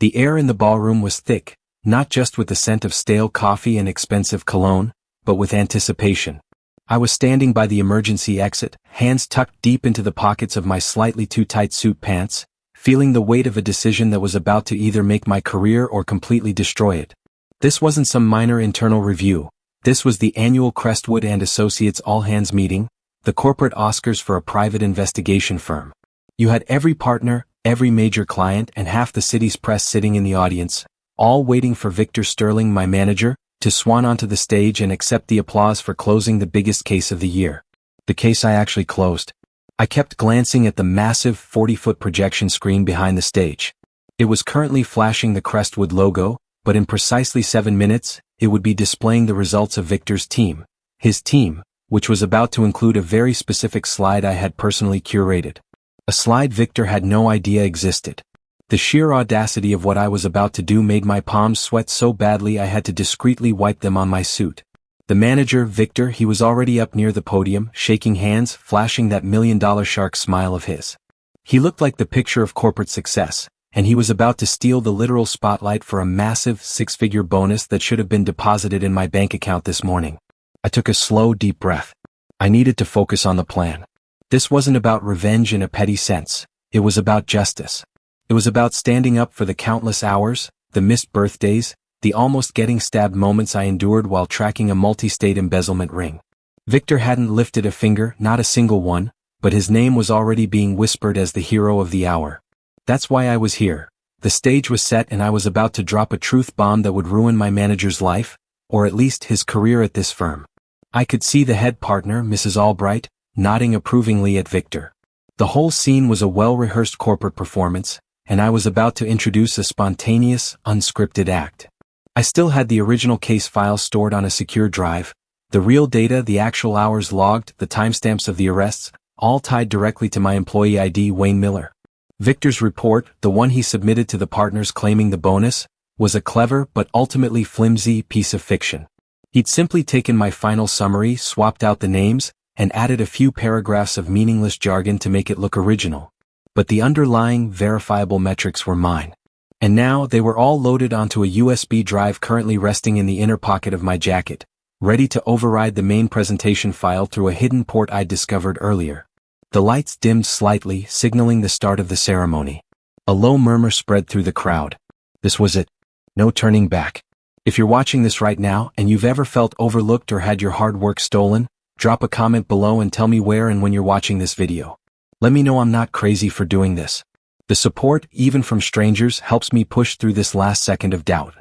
The air in the ballroom was thick, not just with the scent of stale coffee and expensive cologne, but with anticipation. I was standing by the emergency exit, hands tucked deep into the pockets of my slightly too tight suit pants, feeling the weight of a decision that was about to either make my career or completely destroy it. This wasn't some minor internal review. This was the annual Crestwood & Associates all-hands meeting, the corporate Oscars for a private investigation firm. You had every partner, every major client, and half the city's press sitting in the audience, all waiting for Victor Sterling, my manager, to swan onto the stage and accept the applause for closing the biggest case of the year. The case I actually closed. I kept glancing at the massive 40-foot projection screen behind the stage. It was currently flashing the Crestwood logo, but in precisely 7 minutes, it would be displaying the results of Victor's team. His team, which was about to include a very specific slide I had personally curated. A slide Victor had no idea existed. The sheer audacity of what I was about to do made my palms sweat so badly I had to discreetly wipe them on my suit. The manager, Victor, he was already up near the podium, shaking hands, flashing that million-dollar shark smile of his. He looked like the picture of corporate success, and he was about to steal the literal spotlight for a massive 6-figure bonus that should have been deposited in my bank account this morning. I took a slow, deep breath. I needed to focus on the plan. This wasn't about revenge in a petty sense. It was about justice. It was about standing up for the countless hours, the missed birthdays, the almost getting stabbed moments I endured while tracking a multi-state embezzlement ring. Victor hadn't lifted a finger, not a single one, but his name was already being whispered as the hero of the hour. That's why I was here. The stage was set and I was about to drop a truth bomb that would ruin my manager's life, or at least his career at this firm. I could see the head partner, Mrs. Albright, nodding approvingly at Victor. The whole scene was a well-rehearsed corporate performance, and I was about to introduce a spontaneous, unscripted act. I still had the original case file stored on a secure drive, the real data, the actual hours logged, the timestamps of the arrests, all tied directly to my employee ID, Wayne Miller. Victor's report, the one he submitted to the partners claiming the bonus, was a clever but ultimately flimsy piece of fiction. He'd simply taken my final summary, swapped out the names, and added a few paragraphs of meaningless jargon to make it look original. But the underlying, verifiable metrics were mine. And now they were all loaded onto a USB drive currently resting in the inner pocket of my jacket, ready to override the main presentation file through a hidden port I'd discovered earlier. The lights dimmed slightly, signaling the start of the ceremony. A low murmur spread through the crowd. This was it. No turning back. If you're watching this right now and you've ever felt overlooked or had your hard work stolen, drop a comment below and tell me where and when you're watching this video. Let me know I'm not crazy for doing this. The support, even from strangers, helps me push through this last second of doubt.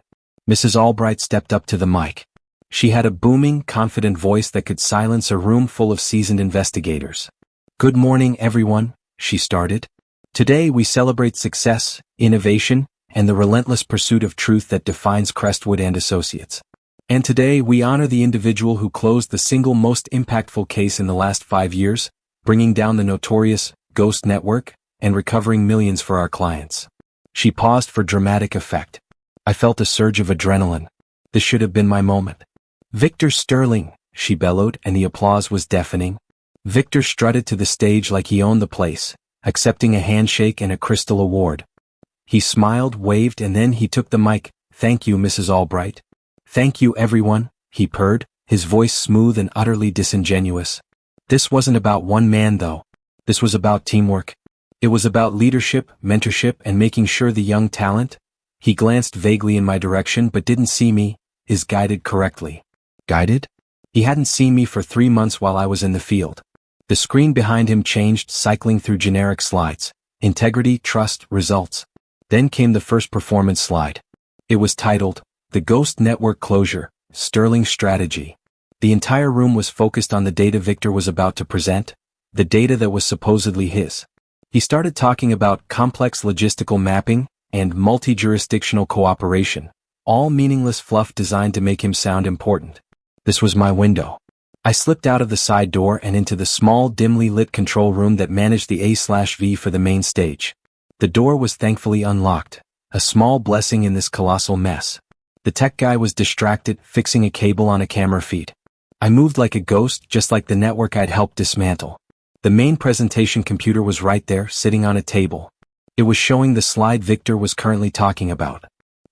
Mrs. Albright stepped up to the mic. She had a booming, confident voice that could silence a room full of seasoned investigators. "Good morning, everyone," she started. "Today we celebrate success, innovation, and the relentless pursuit of truth that defines Crestwood & Associates. And today we honor the individual who closed the single most impactful case in the last 5 years, bringing down the notorious Ghost Network and recovering millions for our clients." She paused for dramatic effect. I felt a surge of adrenaline. This should have been my moment. "Victor Sterling," she bellowed, and the applause was deafening. Victor strutted to the stage like he owned the place, accepting a handshake and a crystal award. He smiled, waved, and then he took the mic. "Thank you, Mrs. Albright. Thank you, everyone," he purred, his voice smooth and utterly disingenuous. This wasn't about one man, though. This was about teamwork. It was about leadership, mentorship, and making sure the young talent, he glanced vaguely in my direction but didn't see me, is guided correctly. Guided? He hadn't seen me for 3 months while I was in the field. The screen behind him changed, cycling through generic slides. Integrity, trust, results. Then came the first performance slide. It was titled, "The Ghost Network Closure, Sterling Strategy." The entire room was focused on the data Victor was about to present, the data that was supposedly his. He started talking about complex logistical mapping and multi-jurisdictional cooperation, all meaningless fluff designed to make him sound important. This was my window. I slipped out of the side door and into the small, dimly lit control room that managed the A/V for the main stage. The door was thankfully unlocked, a small blessing in this colossal mess. The tech guy was distracted, fixing a cable on a camera feed. I moved like a ghost, just like the network I'd helped dismantle. The main presentation computer was right there, sitting on a table. It was showing the slide Victor was currently talking about.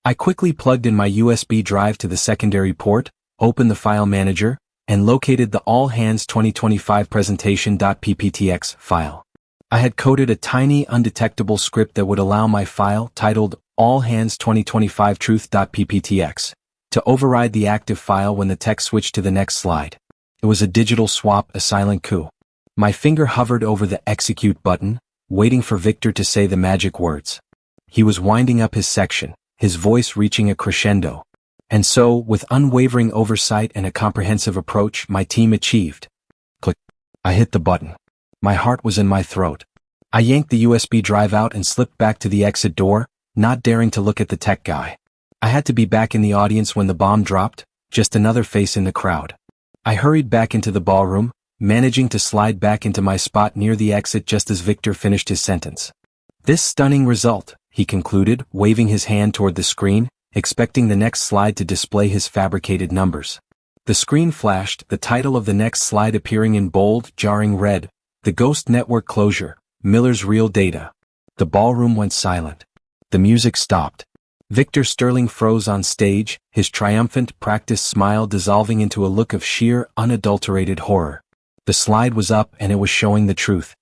I quickly plugged in my USB drive to the secondary port, opened the file manager, and located the All Hands 2025 presentation.pptx file. I had coded a tiny undetectable script that would allow my file, titled All Hands 2025 truth.pptx, to override the active file when the text switched to the next slide. It was a digital swap, a silent coup. My finger hovered over the execute button, waiting for Victor to say the magic words. He was winding up his section, his voice reaching a crescendo. And so, with unwavering oversight and a comprehensive approach, my team achieved. Click. I hit the button. My heart was in my throat. I yanked the USB drive out and slipped back to the exit door, not daring to look at the tech guy. I had to be back in the audience when the bomb dropped, just another face in the crowd. I hurried back into the ballroom, managing to slide back into my spot near the exit just as Victor finished his sentence. This stunning result, he concluded, waving his hand toward the screen, expecting the next slide to display his fabricated numbers. The screen flashed, the title of the next slide appearing in bold, jarring red, The Ghost Network Closure, Miller's Real Data. The ballroom went silent. The music stopped. Victor Sterling froze on stage, his triumphant, practiced smile dissolving into a look of sheer, unadulterated horror. The slide was up and it was showing the truth.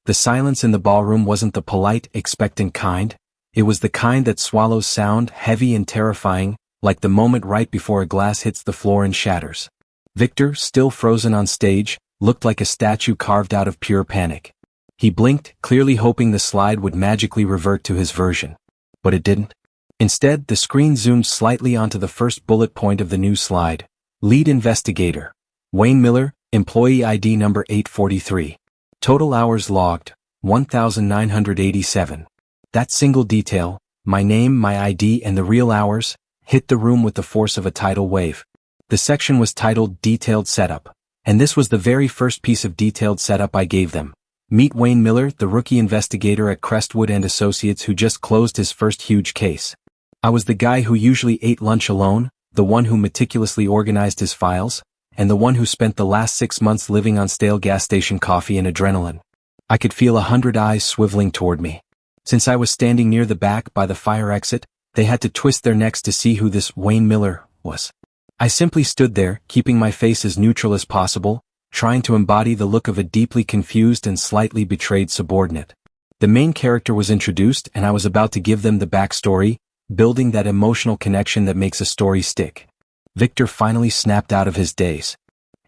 The silence in the ballroom wasn't the polite, expectant kind. It was the kind that swallows sound, heavy and terrifying, like the moment right before a glass hits the floor and shatters. Victor, still frozen on stage, looked like a statue carved out of pure panic. He blinked, clearly hoping the slide would magically revert to his version. But it didn't. Instead, the screen zoomed slightly onto the first bullet point of the new slide. Lead investigator. Wayne Miller, employee ID number 843. Total hours logged, 1,987. That single detail, my name, my ID, and the real hours, hit the room with the force of a tidal wave. The section was titled Detailed Setup, and this was the very first piece of detailed setup I gave them. Meet Wayne Miller, the rookie investigator at Crestwood and Associates who just closed his first huge case. I was the guy who usually ate lunch alone, the one who meticulously organized his files, and the one who spent the last 6 months living on stale gas station coffee and adrenaline. I could feel 100 eyes swiveling toward me. Since I was standing near the back by the fire exit, they had to twist their necks to see who this Wayne Miller was. I simply stood there, keeping my face as neutral as possible, trying to embody the look of a deeply confused and slightly betrayed subordinate. The main character was introduced and I was about to give them the backstory, building that emotional connection that makes a story stick. Victor finally snapped out of his daze.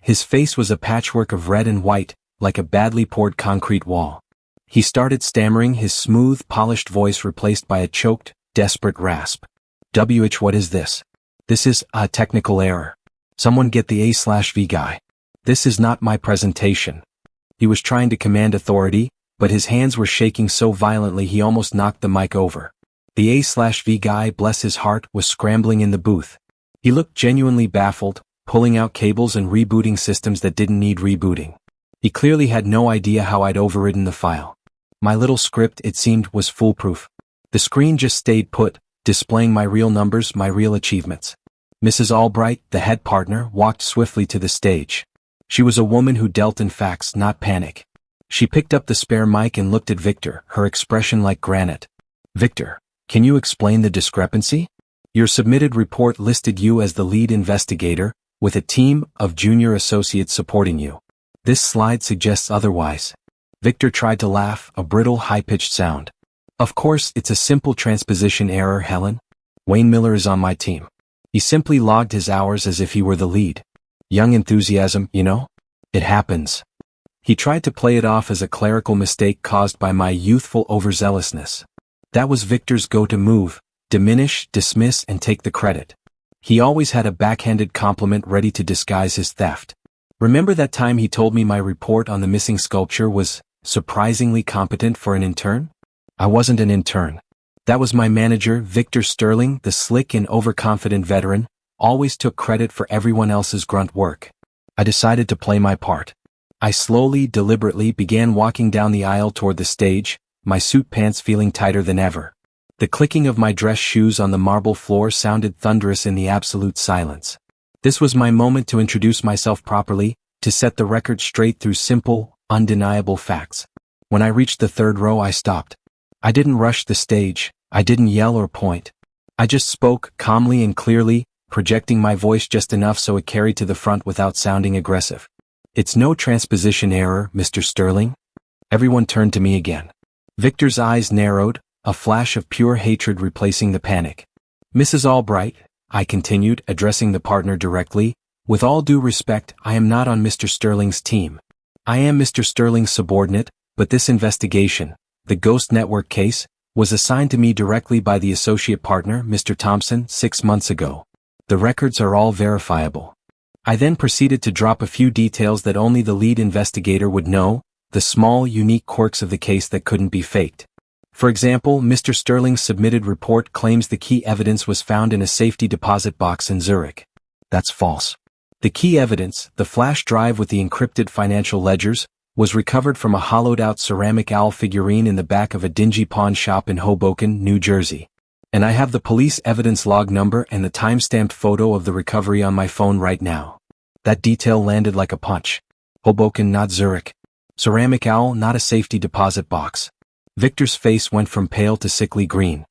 His face was a patchwork of red and white, like a badly poured concrete wall. He started stammering, his smooth, polished voice replaced by a choked, desperate rasp. What is this? This is a technical error. Someone get the A/V guy. This is not my presentation. He was trying to command authority, but his hands were shaking so violently he almost knocked the mic over. The A/V guy, bless his heart, was scrambling in the booth. He looked genuinely baffled, pulling out cables and rebooting systems that didn't need rebooting. He clearly had no idea how I'd overridden the file. My little script, it seemed, was foolproof. The screen just stayed put, displaying my real numbers, my real achievements. Mrs. Albright, the head partner, walked swiftly to the stage. She was a woman who dealt in facts, not panic. She picked up the spare mic and looked at Victor, her expression like granite. Victor, can you explain the discrepancy? Your submitted report listed you as the lead investigator, with a team of junior associates supporting you. This slide suggests otherwise. Victor tried to laugh, a brittle, high-pitched sound. Of course, it's a simple transposition error, Helen. Wayne Miller is on my team. He simply logged his hours as if he were the lead. Young enthusiasm, you know? It happens. He tried to play it off as a clerical mistake caused by my youthful overzealousness. That was Victor's go-to move, diminish, dismiss, and take the credit. He always had a backhanded compliment ready to disguise his theft. Remember that time he told me my report on the missing sculpture was surprisingly competent for an intern? I wasn't an intern. That was my manager, Victor Sterling, the slick and overconfident veteran, always took credit for everyone else's grunt work. I decided to play my part. I slowly, deliberately began walking down the aisle toward the stage, my suit pants feeling tighter than ever. The clicking of my dress shoes on the marble floor sounded thunderous in the absolute silence. This was my moment to introduce myself properly, to set the record straight through simple, undeniable facts. When I reached the third row, I stopped. I didn't rush the stage, I didn't yell or point. I just spoke, calmly and clearly, projecting my voice just enough so it carried to the front without sounding aggressive. It's no transposition error, Mr. Sterling? Everyone turned to me again. Victor's eyes narrowed, a flash of pure hatred replacing the panic. Mrs. Albright, I continued, addressing the partner directly, with all due respect, I am not on Mr. Sterling's team. I am Mr. Sterling's subordinate, but this investigation, the Ghost Network case, was assigned to me directly by the associate partner, Mr. Thompson, 6 months ago. The records are all verifiable. I then proceeded to drop a few details that only the lead investigator would know, the small, unique quirks of the case that couldn't be faked. For example, Mr. Sterling's submitted report claims the key evidence was found in a safety deposit box in Zurich. That's false. The key evidence, the flash drive with the encrypted financial ledgers, was recovered from a hollowed-out ceramic owl figurine in the back of a dingy pawn shop in Hoboken, New Jersey. And I have the police evidence log number and the time-stamped photo of the recovery on my phone right now. That detail landed like a punch. Hoboken, not Zurich. Ceramic owl, not a safety deposit box. Victor's face went from pale to sickly green.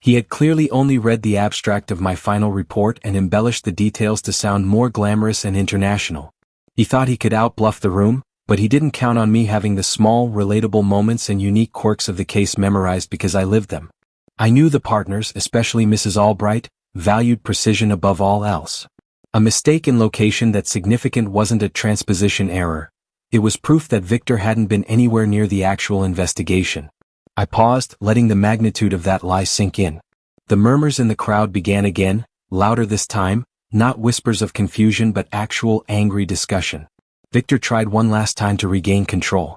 He had clearly only read the abstract of my final report and embellished the details to sound more glamorous and international. He thought he could outbluff the room, but he didn't count on me having the small, relatable moments and unique quirks of the case memorized because I lived them. I knew the partners, especially Mrs. Albright, valued precision above all else. A mistake in location that significant wasn't a transposition error. It was proof that Victor hadn't been anywhere near the actual investigation. I paused, letting the magnitude of that lie sink in. The murmurs in the crowd began again, louder this time, not whispers of confusion but actual angry discussion. Victor tried one last time to regain control.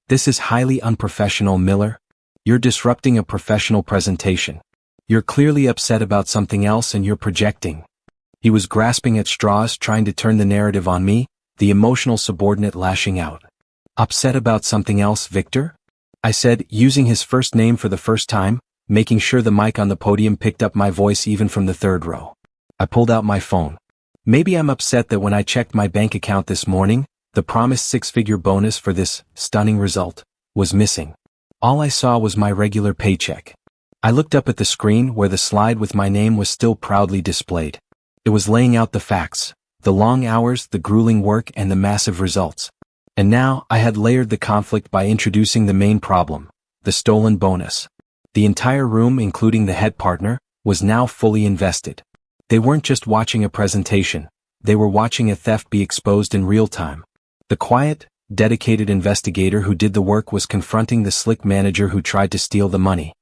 This is highly unprofessional, Miller. You're disrupting a professional presentation. You're clearly upset about something else and you're projecting. He was grasping at straws, trying to turn the narrative on me, the emotional subordinate lashing out. Upset about something else, Victor? I said, using his first name for the first time, making sure the mic on the podium picked up my voice even from the third row. I pulled out my phone. Maybe I'm upset that when I checked my bank account this morning, the promised 6-figure bonus for this stunning result was missing. All I saw was my regular paycheck. I looked up at the screen where the slide with my name was still proudly displayed. It was laying out the facts, the long hours, the grueling work, and the massive results. And now, I had layered the conflict by introducing the main problem, the stolen bonus. The entire room, including the head partner, was now fully invested. They weren't just watching a presentation, they were watching a theft be exposed in real time. The quiet, dedicated investigator who did the work was confronting the slick manager who tried to steal the money.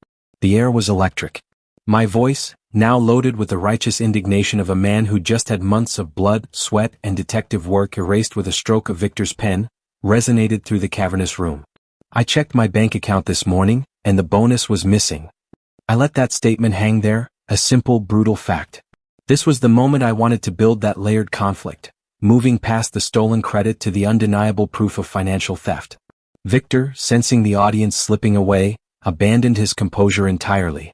The air was electric. My voice, now loaded with the righteous indignation of a man who just had months of blood, sweat, and detective work erased with a stroke of Victor's pen, resonated through the cavernous room. I checked my bank account this morning, and the bonus was missing. I let that statement hang there, a simple, brutal fact. This was the moment I wanted to build that layered conflict, moving past the stolen credit to the undeniable proof of financial theft. Victor, sensing the audience slipping away, abandoned his composure entirely.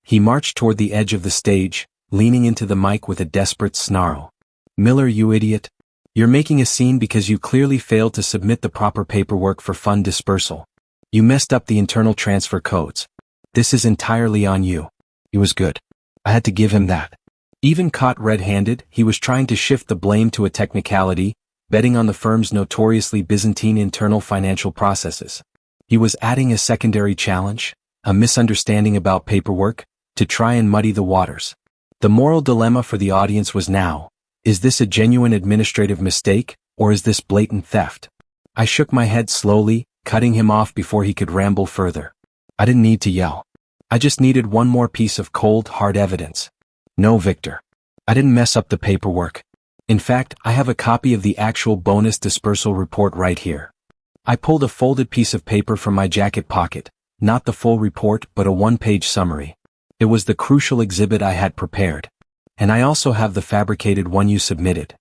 He marched toward the edge of the stage, leaning into the mic with a desperate snarl. Miller, you idiot. You're making a scene because you clearly failed to submit the proper paperwork for fund dispersal. You messed up the internal transfer codes. This is entirely on you. He was good. I had to give him that. Even caught red-handed, he was trying to shift the blame to a technicality, betting on the firm's notoriously Byzantine internal financial processes. He was adding a secondary challenge, a misunderstanding about paperwork, to try and muddy the waters. The moral dilemma for the audience was now, is this a genuine administrative mistake, or is this blatant theft? I shook my head slowly, cutting him off before he could ramble further. I didn't need to yell. I just needed one more piece of cold, hard evidence. No, Victor. I didn't mess up the paperwork. In fact, I have a copy of the actual bonus dispersal report right here. I pulled a folded piece of paper from my jacket pocket, not the full report but a one-page summary. It was the crucial exhibit I had prepared. And I also have the fabricated one you submitted.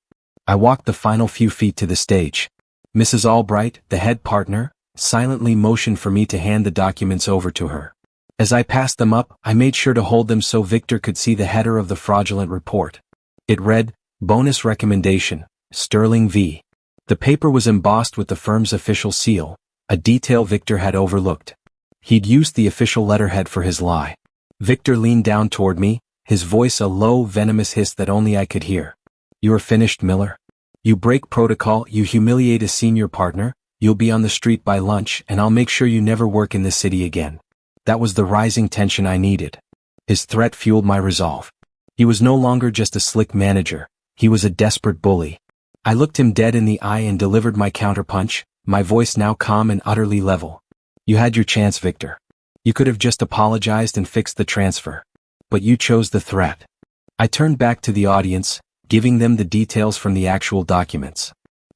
I walked the final few feet to the stage. Mrs. Albright, the head partner, silently motioned for me to hand the documents over to her. As I passed them up, I made sure to hold them so Victor could see the header of the fraudulent report. It read, Bonus Recommendation, Sterling v. The paper was embossed with the firm's official seal, a detail Victor had overlooked. He'd used the official letterhead for his lie. Victor leaned down toward me, his voice a low, venomous hiss that only I could hear. "You are finished, Miller. You break protocol, you humiliate a senior partner, you'll be on the street by lunch, and I'll make sure you never work in this city again." That was the rising tension I needed. His threat fueled my resolve. He was no longer just a slick manager, he was a desperate bully. I looked him dead in the eye and delivered my counterpunch, my voice now calm and utterly level. "You had your chance, Victor. You could have just apologized and fixed the transfer. But you chose the threat." I turned back to the audience, giving them the details from the actual documents.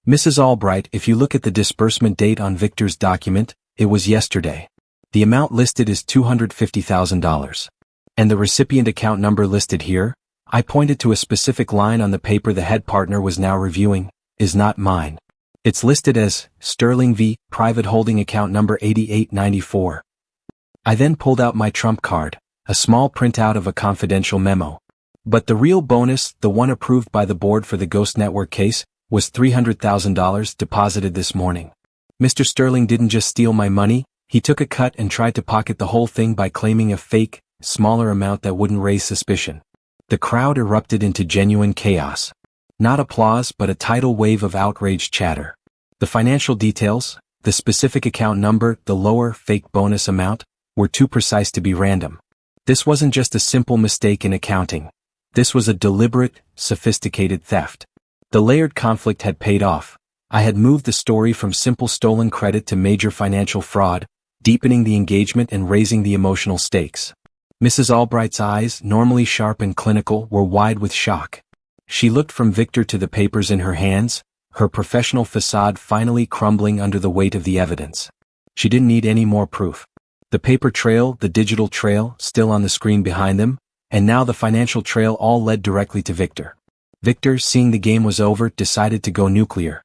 "Mrs. Albright, if you look at the disbursement date on Victor's document, it was yesterday. The amount listed is $250,000. And the recipient account number listed here," I pointed to a specific line on the paper the head partner was now reviewing, "is not mine. It's listed as Sterling V. Private Holding Account Number 8894. I then pulled out my trump card, a small printout of a confidential memo. But the real bonus, the one approved by the board for the Ghost Network case, was $300,000 deposited this morning. Mr. Sterling didn't just steal my money, he took a cut and tried to pocket the whole thing by claiming a fake, smaller amount that wouldn't raise suspicion." The crowd erupted into genuine chaos. Not applause, but a tidal wave of outraged chatter. The financial details, the specific account number, the lower, fake bonus amount, were too precise to be random. This wasn't just a simple mistake in accounting. This was a deliberate, sophisticated theft. The layered conflict had paid off. I had moved the story from simple stolen credit to major financial fraud, deepening the engagement and raising the emotional stakes. Mrs. Albright's eyes, normally sharp and clinical, were wide with shock. She looked from Victor to the papers in her hands, her professional facade finally crumbling under the weight of the evidence. She didn't need any more proof. The paper trail, the digital trail, still on the screen behind them, and now the financial trail all led directly to Victor. Victor, seeing the game was over, decided to go nuclear.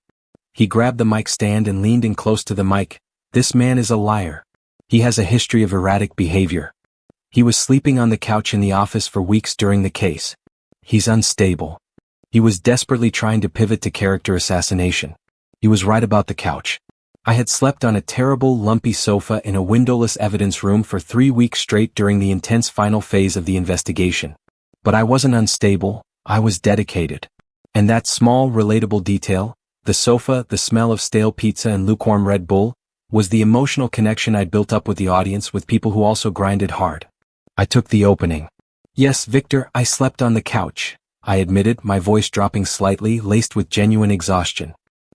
He grabbed the mic stand and leaned in close to the mic. "This man is a liar. He has a history of erratic behavior. He was sleeping on the couch in the office for weeks during the case. He's unstable. He was desperately trying to pivot to character assassination. He was right about the couch. I had slept on a terrible, lumpy sofa in a windowless evidence room for 3 weeks straight during the intense final phase of the investigation. But I wasn't unstable, I was dedicated. And that small, relatable detail, the sofa, the smell of stale pizza and lukewarm Red Bull, was the emotional connection I'd built up with the audience, with people who also grinded hard. I took the opening. "Yes, Victor, I slept on the couch," I admitted, my voice dropping slightly, laced with genuine exhaustion.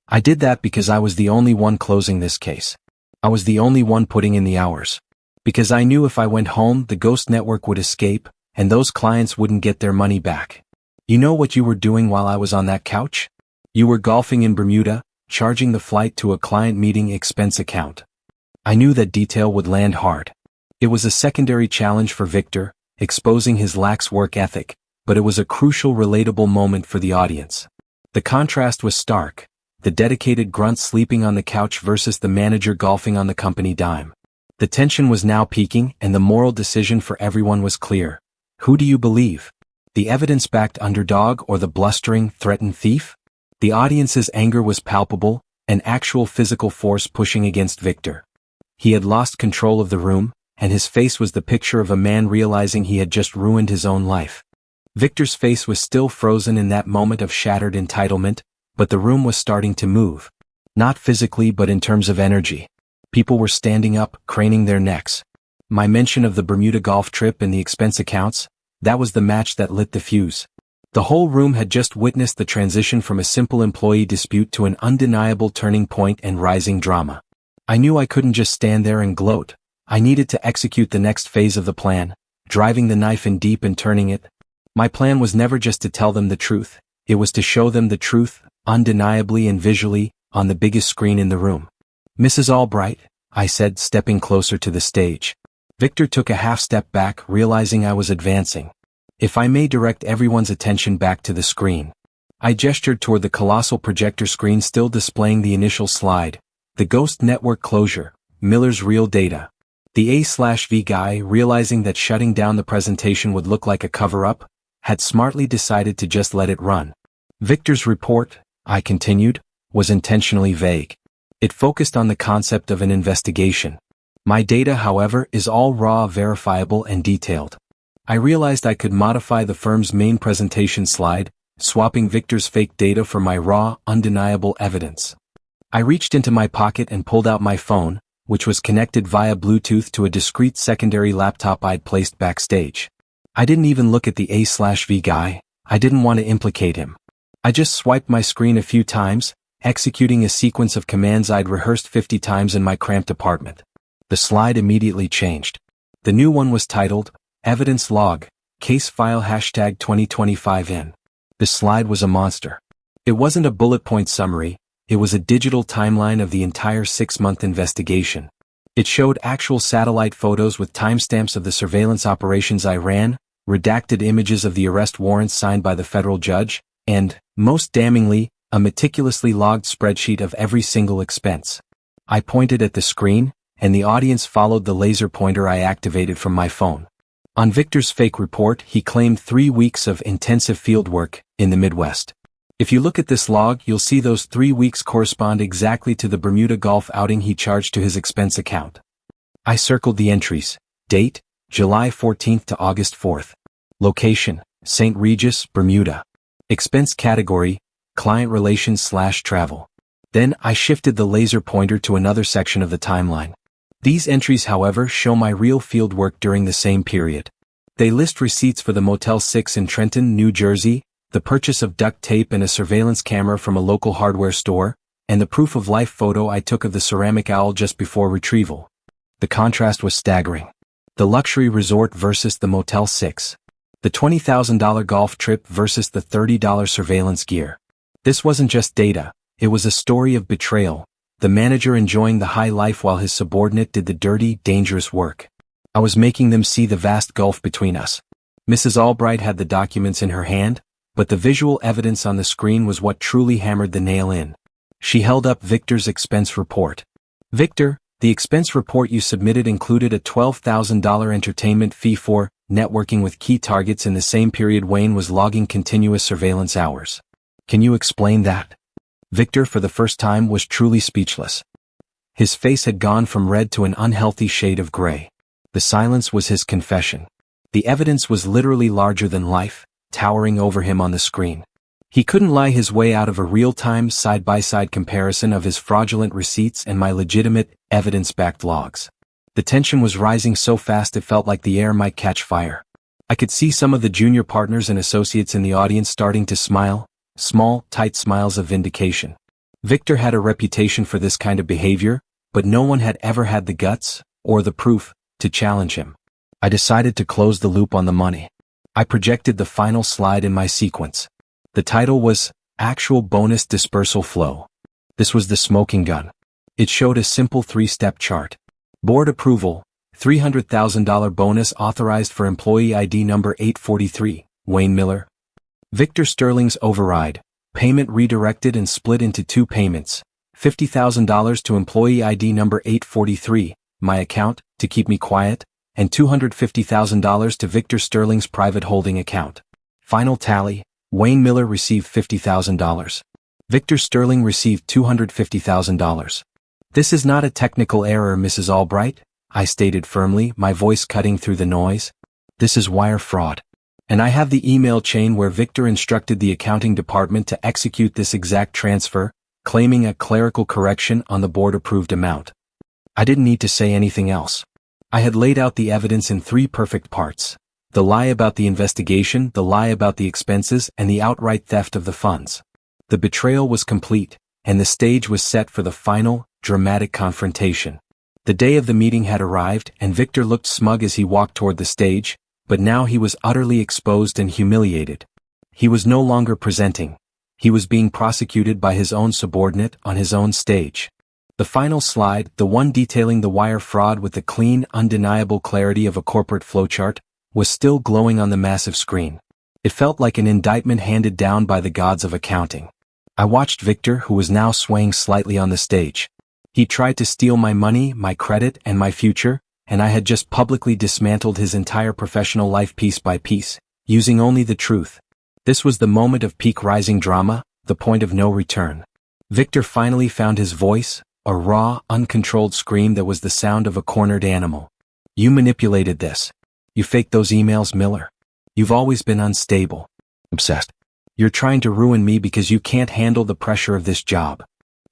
"I did that because I was the only one closing this case. I was the only one putting in the hours. Because I knew if I went home, the Ghost Network would escape, and those clients wouldn't get their money back. You know what you were doing while I was on that couch? You were golfing in Bermuda, charging the flight to a client meeting expense account." I knew that detail would land hard. It was a secondary challenge for Victor, exposing his lax work ethic, but it was a crucial, relatable moment for the audience. The contrast was stark, the dedicated grunt sleeping on the couch versus the manager golfing on the company dime. The tension was now peaking, and the moral decision for everyone was clear. Who do you believe? The evidence-backed underdog or the blustering, threatened thief? The audience's anger was palpable, an actual physical force pushing against Victor. He had lost control of the room, and his face was the picture of a man realizing he had just ruined his own life. Victor's face was still frozen in that moment of shattered entitlement, but the room was starting to move. Not physically, but in terms of energy. People were standing up, craning their necks. My mention of the Bermuda golf trip and the expense accounts, that was the match that lit the fuse. The whole room had just witnessed the transition from a simple employee dispute to an undeniable turning point and rising drama. I knew I couldn't just stand there and gloat. I needed to execute the next phase of the plan, driving the knife in deep and turning it. My plan was never just to tell them the truth, it was to show them the truth, undeniably and visually, on the biggest screen in the room. "Mrs. Albright," I said, stepping closer to the stage. Victor took a half step back, realizing I was advancing. "If I may direct everyone's attention back to the screen." I gestured toward the colossal projector screen still displaying the initial slide. The Ghost Network closure, Miller's real data. The A/V guy, realizing that shutting down the presentation would look like a cover-up, had smartly decided to just let it run. Victor's report, I continued, was intentionally vague. It focused on the concept of an investigation. My data, however, is all raw, verifiable, and detailed. I realized I could modify the firm's main presentation slide, swapping Victor's fake data for my raw, undeniable evidence. I reached into my pocket and pulled out my phone, which was connected via Bluetooth to a discrete secondary laptop I'd placed backstage. I didn't even look at the A/V guy. I didn't want to implicate him. I just swiped my screen a few times, executing a sequence of commands I'd rehearsed 50 times in my cramped apartment. The slide immediately changed. The new one was titled, Evidence Log, Case File #2025N. The slide was a monster. It wasn't a bullet point summary, it was a digital timeline of the entire 6-month investigation. It showed actual satellite photos with timestamps of the surveillance operations I ran, redacted images of the arrest warrants signed by the federal judge, and, most damningly, a meticulously logged spreadsheet of every single expense. I pointed at the screen, and the audience followed the laser pointer I activated from my phone. On Victor's fake report, he claimed 3 weeks of intensive field work in the Midwest. If you look at this log, you'll see those 3 weeks correspond exactly to the Bermuda golf outing he charged to his expense account. I circled the entries. Date, July 14th to August 4th. Location, St. Regis, Bermuda. Expense category, client relations/travel. Then I shifted the laser pointer to another section of the timeline. These entries, however, show my real field work during the same period. They list receipts for the Motel 6 in Trenton, New Jersey, the purchase of duct tape and a surveillance camera from a local hardware store, and the proof-of-life photo I took of the ceramic owl just before retrieval. The contrast was staggering. The luxury resort versus the Motel 6. The $20,000 golf trip versus the $30 surveillance gear. This wasn't just data, it was a story of betrayal. The manager enjoying the high life while his subordinate did the dirty, dangerous work. I was making them see the vast gulf between us. Mrs. Albright had the documents in her hand, but the visual evidence on the screen was what truly hammered the nail in. She held up Victor's expense report. Victor, the expense report you submitted included a $12,000 entertainment fee for networking with key targets in the same period Wayne was logging continuous surveillance hours. Can you explain that? Victor, for the first time, was truly speechless. His face had gone from red to an unhealthy shade of gray. The silence was his confession. The evidence was literally larger than life, towering over him on the screen. He couldn't lie his way out of a real-time, side-by-side comparison of his fraudulent receipts and my legitimate, evidence-backed logs. The tension was rising so fast it felt like the air might catch fire. I could see some of the junior partners and associates in the audience starting to smile, small, tight smiles of vindication. Victor had a reputation for this kind of behavior, but no one had ever had the guts, or the proof, to challenge him. I decided to close the loop on the money. I projected the final slide in my sequence. The title was, Actual Bonus Dispersal Flow. This was the smoking gun. It showed a simple 3-step chart. Board approval, $300,000 bonus authorized for employee ID number 843, Wayne Miller. Victor Sterling's override, payment redirected and split into 2 payments, $50,000 to employee ID number 843, my account, to keep me quiet, and $250,000 to Victor Sterling's private holding account. Final tally, Wayne Miller received $50,000. Victor Sterling received $250,000. This is not a technical error, Mrs. Albright, I stated firmly, my voice cutting through the noise. This is wire fraud. And I have the email chain where Victor instructed the accounting department to execute this exact transfer, claiming a clerical correction on the board-approved amount. I didn't need to say anything else. I had laid out the evidence in 3 perfect parts. The lie about the investigation, the lie about the expenses, and the outright theft of the funds. The betrayal was complete, and the stage was set for the final, dramatic confrontation. The day of the meeting had arrived, and Victor looked smug as he walked toward the stage, but now he was utterly exposed and humiliated. He was no longer presenting. He was being prosecuted by his own subordinate on his own stage. The final slide, the one detailing the wire fraud with the clean, undeniable clarity of a corporate flowchart, was still glowing on the massive screen. It felt like an indictment handed down by the gods of accounting. I watched Victor, who was now swaying slightly on the stage. He tried to steal my money, my credit, and my future, and I had just publicly dismantled his entire professional life piece by piece, using only the truth. This was the moment of peak rising drama, the point of no return. Victor finally found his voice, a raw, uncontrolled scream that was the sound of a cornered animal. You manipulated this. You faked those emails, Miller. You've always been unstable. Obsessed. You're trying to ruin me because you can't handle the pressure of this job.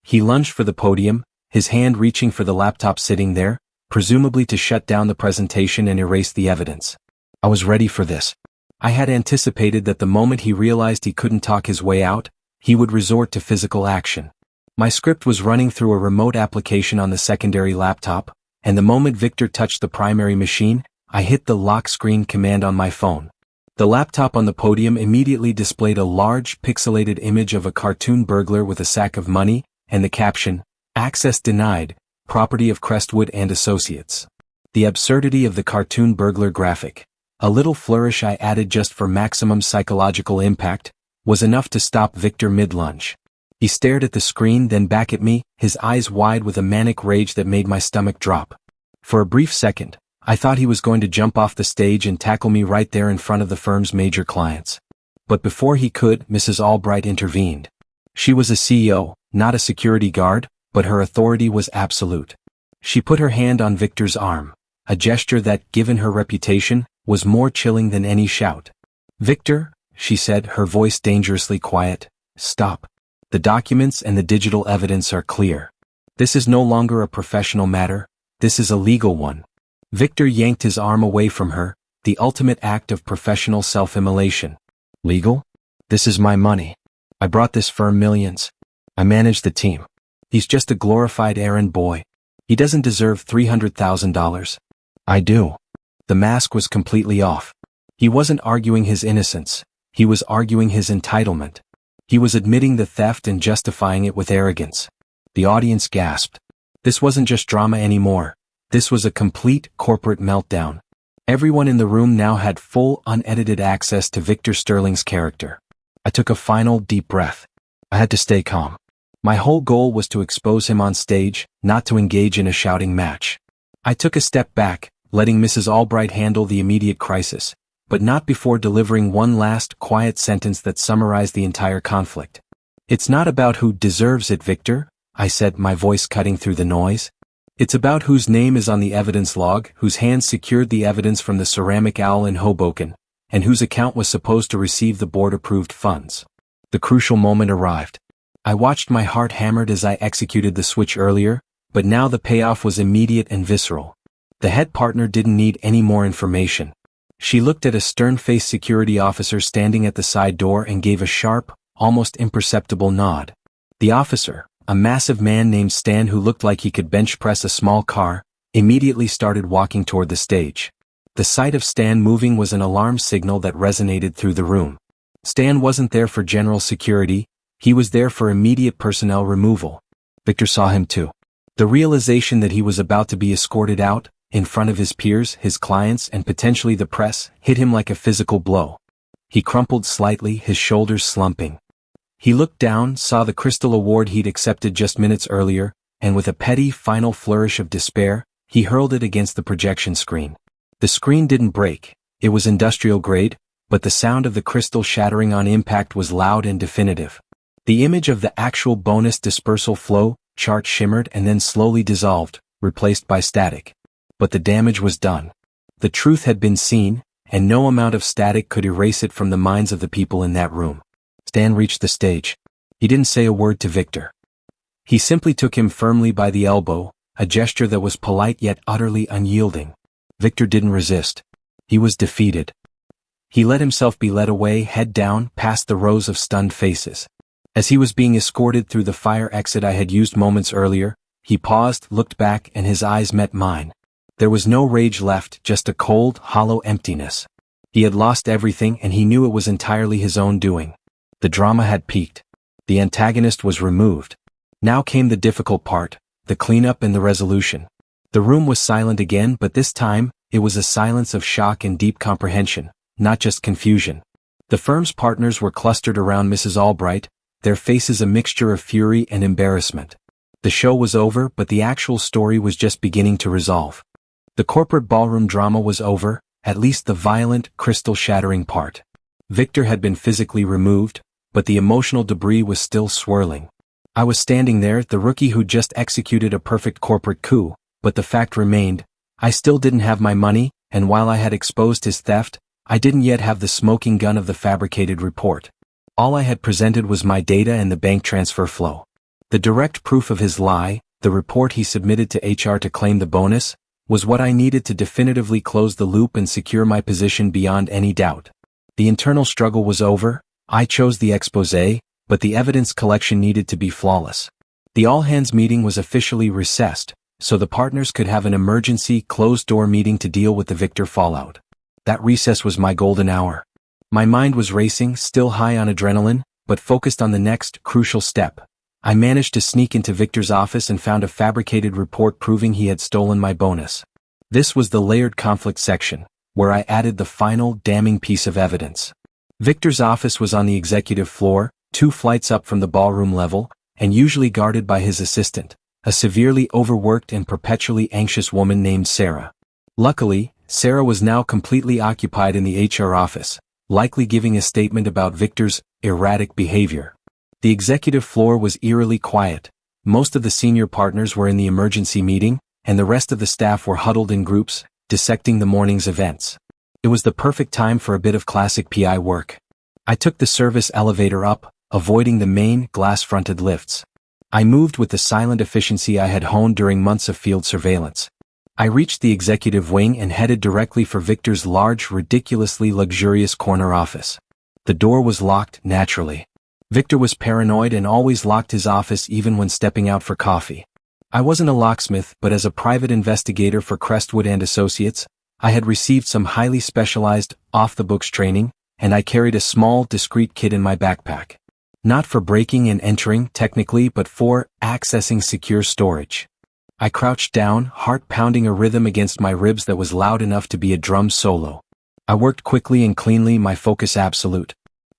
He lunged for the podium, his hand reaching for the laptop sitting there, presumably to shut down the presentation and erase the evidence. I was ready for this. I had anticipated that the moment he realized he couldn't talk his way out, he would resort to physical action. My script was running through a remote application on the secondary laptop, and the moment Victor touched the primary machine, I hit the lock screen command on my phone. The laptop on the podium immediately displayed a large, pixelated image of a cartoon burglar with a sack of money, and the caption, "Access denied, property of Crestwood and Associates." The absurdity of the cartoon burglar graphic, a little flourish I added just for maximum psychological impact, was enough to stop Victor mid-lunge. He stared at the screen, then back at me, his eyes wide with a manic rage that made my stomach drop. For a brief second, I thought he was going to jump off the stage and tackle me right there in front of the firm's major clients. But before he could, Mrs. Albright intervened. She was a CEO, not a security guard, but her authority was absolute. She put her hand on Victor's arm, a gesture that, given her reputation, was more chilling than any shout. "Victor," she said, her voice dangerously quiet, "stop. The documents and the digital evidence are clear. This is no longer a professional matter, this is a legal one." Victor yanked his arm away from her, the ultimate act of professional self-immolation. "Legal? This is my money. I brought this firm millions. I manage the team. He's just a glorified errand boy. He doesn't deserve $300,000. I do." The mask was completely off. He wasn't arguing his innocence. He was arguing his entitlement. He was admitting the theft and justifying it with arrogance. The audience gasped. This wasn't just drama anymore. This was a complete corporate meltdown. Everyone in the room now had full, unedited access to Victor Sterling's character. I took a final, deep breath. I had to stay calm. My whole goal was to expose him on stage, not to engage in a shouting match. I took a step back, letting Mrs. Albright handle the immediate crisis, but not before delivering one last, quiet sentence that summarized the entire conflict. "It's not about who deserves it, Victor," I said, my voice cutting through the noise. "It's about whose name is on the evidence log, whose hands secured the evidence from the ceramic owl in Hoboken, and whose account was supposed to receive the board-approved funds." The crucial moment arrived. I watched my heart hammered as I executed the switch earlier, but now the payoff was immediate and visceral. The head partner didn't need any more information. She looked at a stern-faced security officer standing at the side door and gave a sharp, almost imperceptible nod. The officer, a massive man named Stan who looked like he could bench press a small car, immediately started walking toward the stage. The sight of Stan moving was an alarm signal that resonated through the room. Stan wasn't there for general security, he was there for immediate personnel removal. Victor saw him too. The realization that he was about to be escorted out, in front of his peers, his clients, and potentially the press, hit him like a physical blow. He crumpled slightly, his shoulders slumping. He looked down, saw the Crystal Award he'd accepted just minutes earlier, and with a petty, final flourish of despair, he hurled it against the projection screen. The screen didn't break, it was industrial grade, but the sound of the crystal shattering on impact was loud and definitive. The image of the actual bonus dispersal flow chart shimmered and then slowly dissolved, replaced by static. But the damage was done. The truth had been seen, and no amount of static could erase it from the minds of the people in that room. Stan reached the stage. He didn't say a word to Victor. He simply took him firmly by the elbow, a gesture that was polite yet utterly unyielding. Victor didn't resist. He was defeated. He let himself be led away, head down, past the rows of stunned faces. As he was being escorted through the fire exit I had used moments earlier, he paused, looked back, and his eyes met mine. There was no rage left, just a cold, hollow emptiness. He had lost everything and he knew it was entirely his own doing. The drama had peaked. The antagonist was removed. Now came the difficult part, the cleanup and the resolution. The room was silent again, but this time, it was a silence of shock and deep comprehension, not just confusion. The firm's partners were clustered around Mrs. Albright, their faces a mixture of fury and embarrassment. The show was over, but the actual story was just beginning to resolve. The corporate ballroom drama was over, at least the violent, crystal-shattering part. Victor had been physically removed, but the emotional debris was still swirling. I was standing there, the rookie who just executed a perfect corporate coup, but the fact remained, I still didn't have my money, and while I had exposed his theft, I didn't yet have the smoking gun of the fabricated report. All I had presented was my data and the bank transfer flow. The direct proof of his lie, the report he submitted to HR to claim the bonus, was what I needed to definitively close the loop and secure my position beyond any doubt. The internal struggle was over. I chose the exposé, but the evidence collection needed to be flawless. The all-hands meeting was officially recessed, so the partners could have an emergency closed-door meeting to deal with the Victor fallout. That recess was my golden hour. My mind was racing, still high on adrenaline, but focused on the next crucial step. I managed to sneak into Victor's office and found a fabricated report proving he had stolen my bonus. This was the layered conflict section, where I added the final damning piece of evidence. Victor's office was on the executive floor, 2 flights up from the ballroom level, and usually guarded by his assistant, a severely overworked and perpetually anxious woman named Sarah. Luckily, Sarah was now completely occupied in the HR office, likely giving a statement about Victor's erratic behavior. The executive floor was eerily quiet. Most of the senior partners were in the emergency meeting, and the rest of the staff were huddled in groups, dissecting the morning's events. It was the perfect time for a bit of classic PI work. I took the service elevator up, avoiding the main, glass-fronted lifts. I moved with the silent efficiency I had honed during months of field surveillance. I reached the executive wing and headed directly for Victor's large, ridiculously luxurious corner office. The door was locked, naturally. Victor was paranoid and always locked his office even when stepping out for coffee. I wasn't a locksmith, but as a private investigator for Crestwood and Associates, I had received some highly specialized, off-the-books training, and I carried a small, discreet kit in my backpack. Not for breaking and entering, technically, but for accessing secure storage. I crouched down, heart pounding a rhythm against my ribs that was loud enough to be a drum solo. I worked quickly and cleanly, my focus absolute.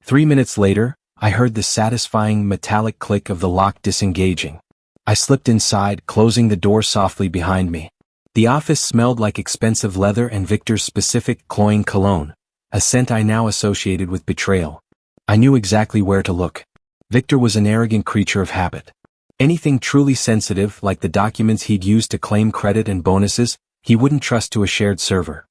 3 minutes later, I heard the satisfying metallic click of the lock disengaging. I slipped inside, closing the door softly behind me. The office smelled like expensive leather and Victor's specific cloying cologne, a scent I now associated with betrayal. I knew exactly where to look. Victor was an arrogant creature of habit. Anything truly sensitive, like the documents he'd used to claim credit and bonuses, he wouldn't trust to a shared server.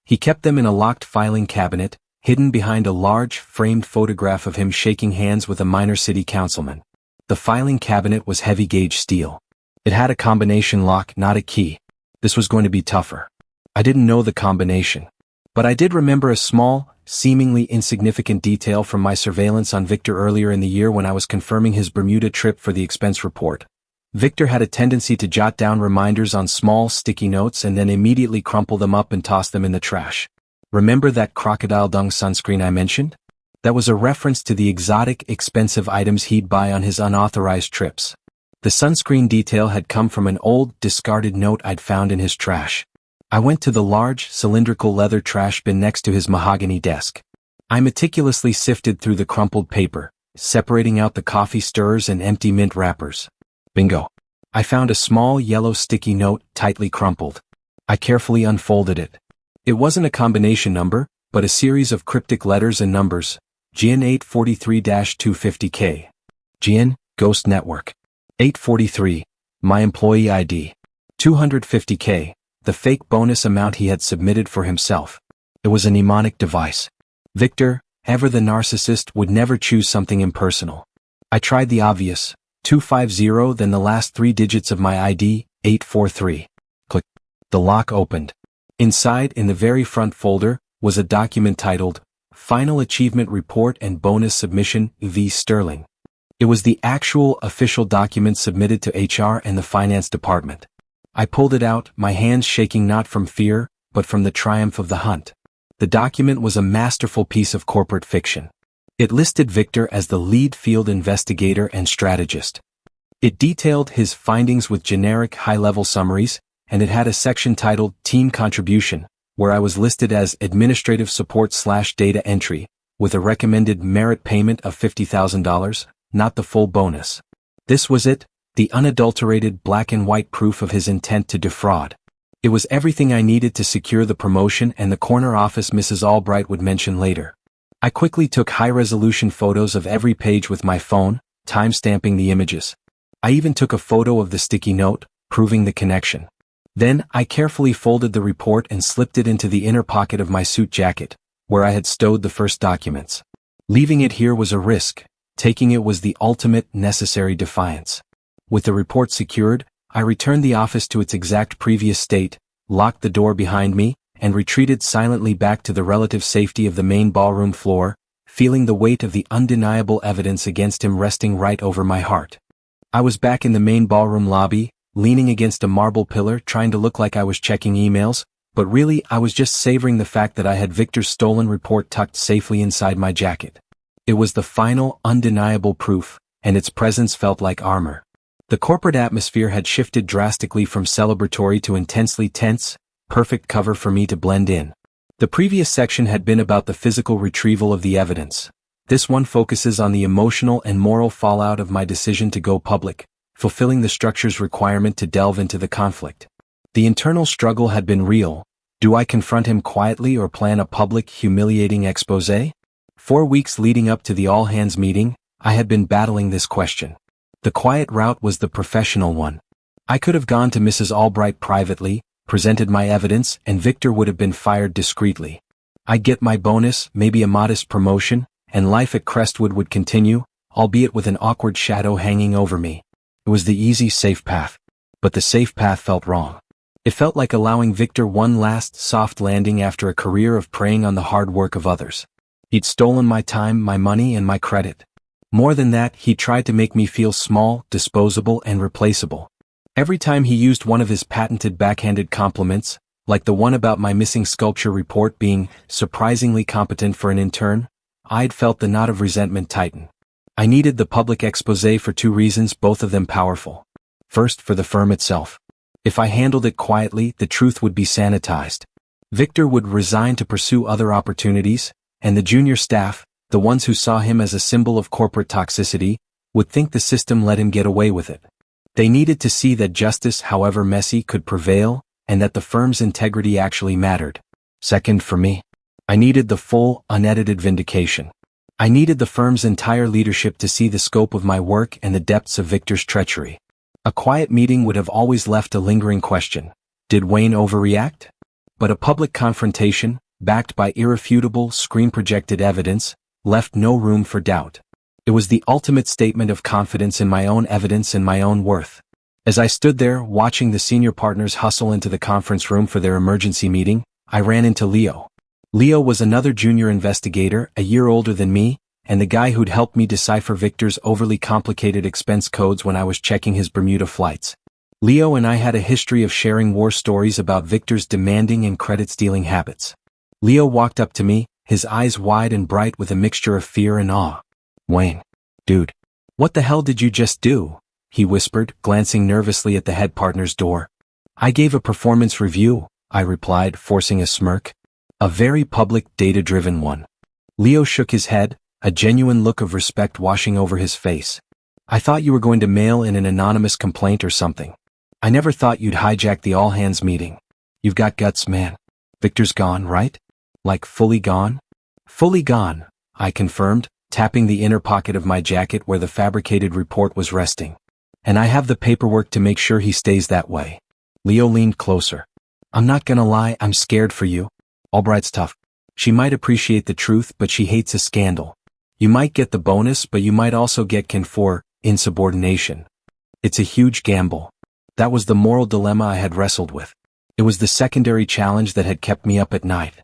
He kept them in a locked filing cabinet, hidden behind a large, framed photograph of him shaking hands with a minor city councilman. The filing cabinet was heavy-gauge steel. It had a combination lock, not a key. This was going to be tougher. I didn't know the combination. But I did remember a small, seemingly insignificant detail from my surveillance on Victor earlier in the year when I was confirming his Bermuda trip for the expense report. Victor had a tendency to jot down reminders on small, sticky notes and then immediately crumple them up and toss them in the trash. Remember that crocodile dung sunscreen I mentioned? That was a reference to the exotic, expensive items he'd buy on his unauthorized trips. The sunscreen detail had come from an old, discarded note I'd found in his trash. I went to the large, cylindrical leather trash bin next to his mahogany desk. I meticulously sifted through the crumpled paper, separating out the coffee stirrers and empty mint wrappers. Bingo. I found a small yellow sticky note, tightly crumpled. I carefully unfolded it. It wasn't a combination number, but a series of cryptic letters and numbers. GN 843-250K. GN, Ghost Network. 843, my employee ID. 250K, the fake bonus amount he had submitted for himself. It was a mnemonic device. Victor, ever the narcissist, would never choose something impersonal. I tried the obvious. 250, then the last 3 digits of my ID, 843. Click. The lock opened. Inside, in the very front folder, was a document titled, Final Achievement Report and Bonus Submission, V. Sterling. It was the actual official document submitted to HR and the finance department. I pulled it out, my hands shaking not from fear, but from the triumph of the hunt. The document was a masterful piece of corporate fiction. It listed Victor as the lead field investigator and strategist. It detailed his findings with generic high-level summaries, and it had a section titled Team Contribution, where I was listed as Administrative Support/Data Entry, with a recommended merit payment of $50,000, not the full bonus. This was it, the unadulterated black and white proof of his intent to defraud. It was everything I needed to secure the promotion and the corner office Mrs. Albright would mention later. I quickly took high-resolution photos of every page with my phone, time-stamping the images. I even took a photo of the sticky note, proving the connection. Then, I carefully folded the report and slipped it into the inner pocket of my suit jacket, where I had stowed the first documents. Leaving it here was a risk. Taking it was the ultimate, necessary defiance. With the report secured, I returned the office to its exact previous state, locked the door behind me, and retreated silently back to the relative safety of the main ballroom floor, feeling the weight of the undeniable evidence against him resting right over my heart. I was back in the main ballroom lobby, leaning against a marble pillar trying to look like I was checking emails, but really I was just savoring the fact that I had Victor's stolen report tucked safely inside my jacket. It was the final, undeniable proof, and its presence felt like armor. The corporate atmosphere had shifted drastically from celebratory to intensely tense, perfect cover for me to blend in. The previous section had been about the physical retrieval of the evidence. This one focuses on the emotional and moral fallout of my decision to go public, fulfilling the structure's requirement to delve into the conflict. The internal struggle had been real. Do I confront him quietly or plan a public, humiliating expose? 4 weeks leading up to the all-hands meeting, I had been battling this question. The quiet route was the professional one. I could have gone to Mrs. Albright privately, presented my evidence, and Victor would have been fired discreetly. I'd get my bonus, maybe a modest promotion, and life at Crestwood would continue, albeit with an awkward shadow hanging over me. It was the easy, safe path. But the safe path felt wrong. It felt like allowing Victor one last soft landing after a career of preying on the hard work of others. He'd stolen my time, my money, and my credit. More than that, he tried to make me feel small, disposable, and replaceable. Every time he used one of his patented backhanded compliments, like the one about my missing sculpture report being surprisingly competent for an intern, I'd felt the knot of resentment tighten. I needed the public exposé for 2 reasons, both of them powerful. First, for the firm itself. If I handled it quietly, the truth would be sanitized. Victor would resign to pursue other opportunities, and the junior staff, the ones who saw him as a symbol of corporate toxicity, would think the system let him get away with it. They needed to see that justice, however messy, could prevail, and that the firm's integrity actually mattered. Second, for me, I needed the full, unedited vindication. I needed the firm's entire leadership to see the scope of my work and the depths of Victor's treachery. A quiet meeting would have always left a lingering question. Did Wayne overreact? But a public confrontation, backed by irrefutable, screen-projected evidence, left no room for doubt. It was the ultimate statement of confidence in my own evidence and my own worth. As I stood there, watching the senior partners hustle into the conference room for their emergency meeting, I ran into Leo. Leo was another junior investigator, a year older than me, and the guy who'd helped me decipher Victor's overly complicated expense codes when I was checking his Bermuda flights. Leo and I had a history of sharing war stories about Victor's demanding and credit-stealing habits. Leo walked up to me, his eyes wide and bright with a mixture of fear and awe. "Wayne. Dude. What the hell did you just do?" he whispered, glancing nervously at the head partner's door. "I gave a performance review," I replied, forcing a smirk. "A very public, data-driven one." Leo shook his head, a genuine look of respect washing over his face. "I thought you were going to mail in an anonymous complaint or something. I never thought you'd hijack the all-hands meeting. You've got guts, man. Victor's gone, right? Like fully gone?" "Fully gone," I confirmed, tapping the inner pocket of my jacket where the fabricated report was resting. "And I have the paperwork to make sure he stays that way." Leo leaned closer. "I'm not gonna lie, I'm scared for you. Albright's tough. She might appreciate the truth, but she hates a scandal. You might get the bonus, but you might also get canned for insubordination. It's a huge gamble." That was the moral dilemma I had wrestled with. It was the secondary challenge that had kept me up at night.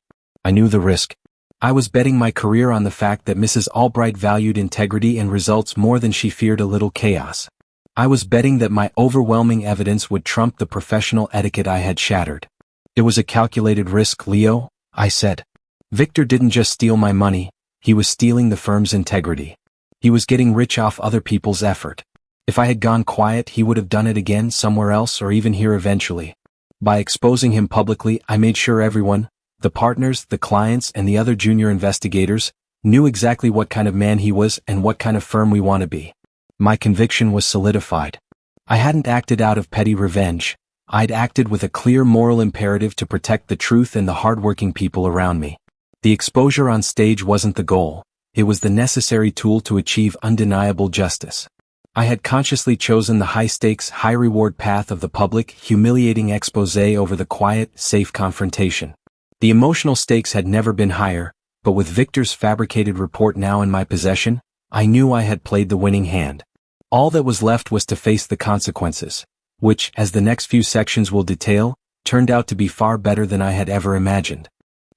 I knew the risk. I was betting my career on the fact that Mrs. Albright valued integrity and results more than she feared a little chaos. I was betting that my overwhelming evidence would trump the professional etiquette I had shattered. "It was a calculated risk, Leo," I said. "Victor didn't just steal my money, he was stealing the firm's integrity. He was getting rich off other people's effort. If I had gone quiet, he would have done it again somewhere else or even here eventually. By exposing him publicly, I made sure everyone, the partners, the clients, and the other junior investigators, knew exactly what kind of man he was and what kind of firm we want to be." My conviction was solidified. I hadn't acted out of petty revenge. I'd acted with a clear moral imperative to protect the truth and the hardworking people around me. The exposure on stage wasn't the goal. It was the necessary tool to achieve undeniable justice. I had consciously chosen the high-stakes, high-reward path of the public, humiliating exposé over the quiet, safe confrontation. The emotional stakes had never been higher, but with Victor's fabricated report now in my possession, I knew I had played the winning hand. All that was left was to face the consequences, which, as the next few sections will detail, turned out to be far better than I had ever imagined.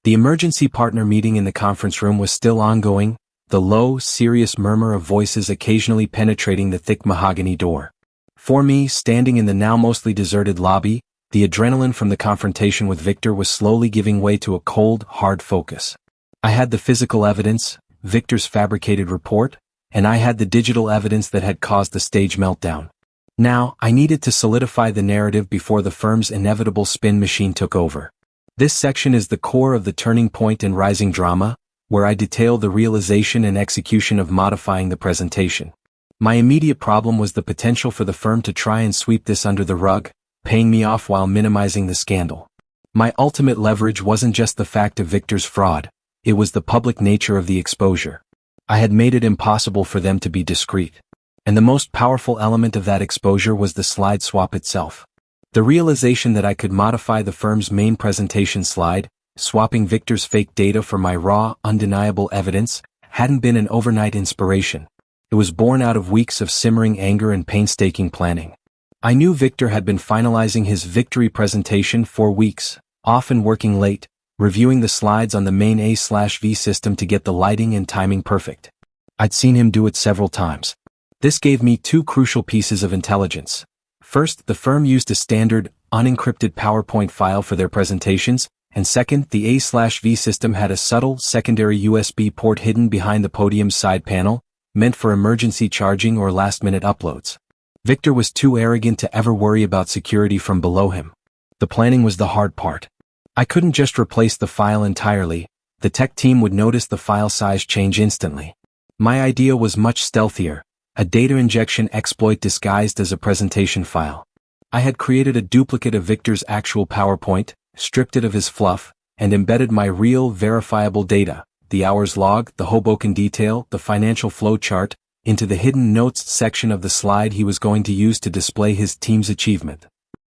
The emergency partner meeting in the conference room was still ongoing, the low, serious murmur of voices occasionally penetrating the thick mahogany door. For me, standing in the now mostly deserted lobby, the adrenaline from the confrontation with Victor was slowly giving way to a cold, hard focus. I had the physical evidence, Victor's fabricated report, and I had the digital evidence that had caused the stage meltdown. Now, I needed to solidify the narrative before the firm's inevitable spin machine took over. This section is the core of the turning point in rising drama, where I detail the realization and execution of modifying the presentation. My immediate problem was the potential for the firm to try and sweep this under the rug, paying me off while minimizing the scandal. My ultimate leverage wasn't just the fact of Victor's fraud, it was the public nature of the exposure. I had made it impossible for them to be discreet. And the most powerful element of that exposure was the slide swap itself. The realization that I could modify the firm's main presentation slide, swapping Victor's fake data for my raw, undeniable evidence, hadn't been an overnight inspiration. It was born out of weeks of simmering anger and painstaking planning. I knew Victor had been finalizing his victory presentation for weeks, often working late, reviewing the slides on the main A/V system to get the lighting and timing perfect. I'd seen him do it several times. This gave me two crucial pieces of intelligence. First, the firm used a standard, unencrypted PowerPoint file for their presentations, and second, the A/V system had a subtle, secondary USB port hidden behind the podium's side panel, meant for emergency charging or last-minute uploads. Victor was too arrogant to ever worry about security from below him. The planning was the hard part. I couldn't just replace the file entirely, the tech team would notice the file size change instantly. My idea was much stealthier, a data injection exploit disguised as a presentation file. I had created a duplicate of Victor's actual PowerPoint, stripped it of his fluff, and embedded my real, verifiable data, the hours log, the Hoboken detail, the financial flow chart, into the hidden notes section of the slide he was going to use to display his team's achievement.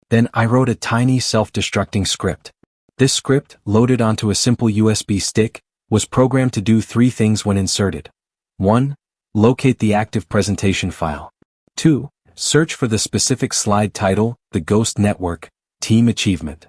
Then I wrote a tiny self-destructing script. This script, loaded onto a simple USB stick, was programmed to do three things when inserted. 1. Locate the active presentation file. 2. Search for the specific slide title, the Ghost Network, Team Achievement.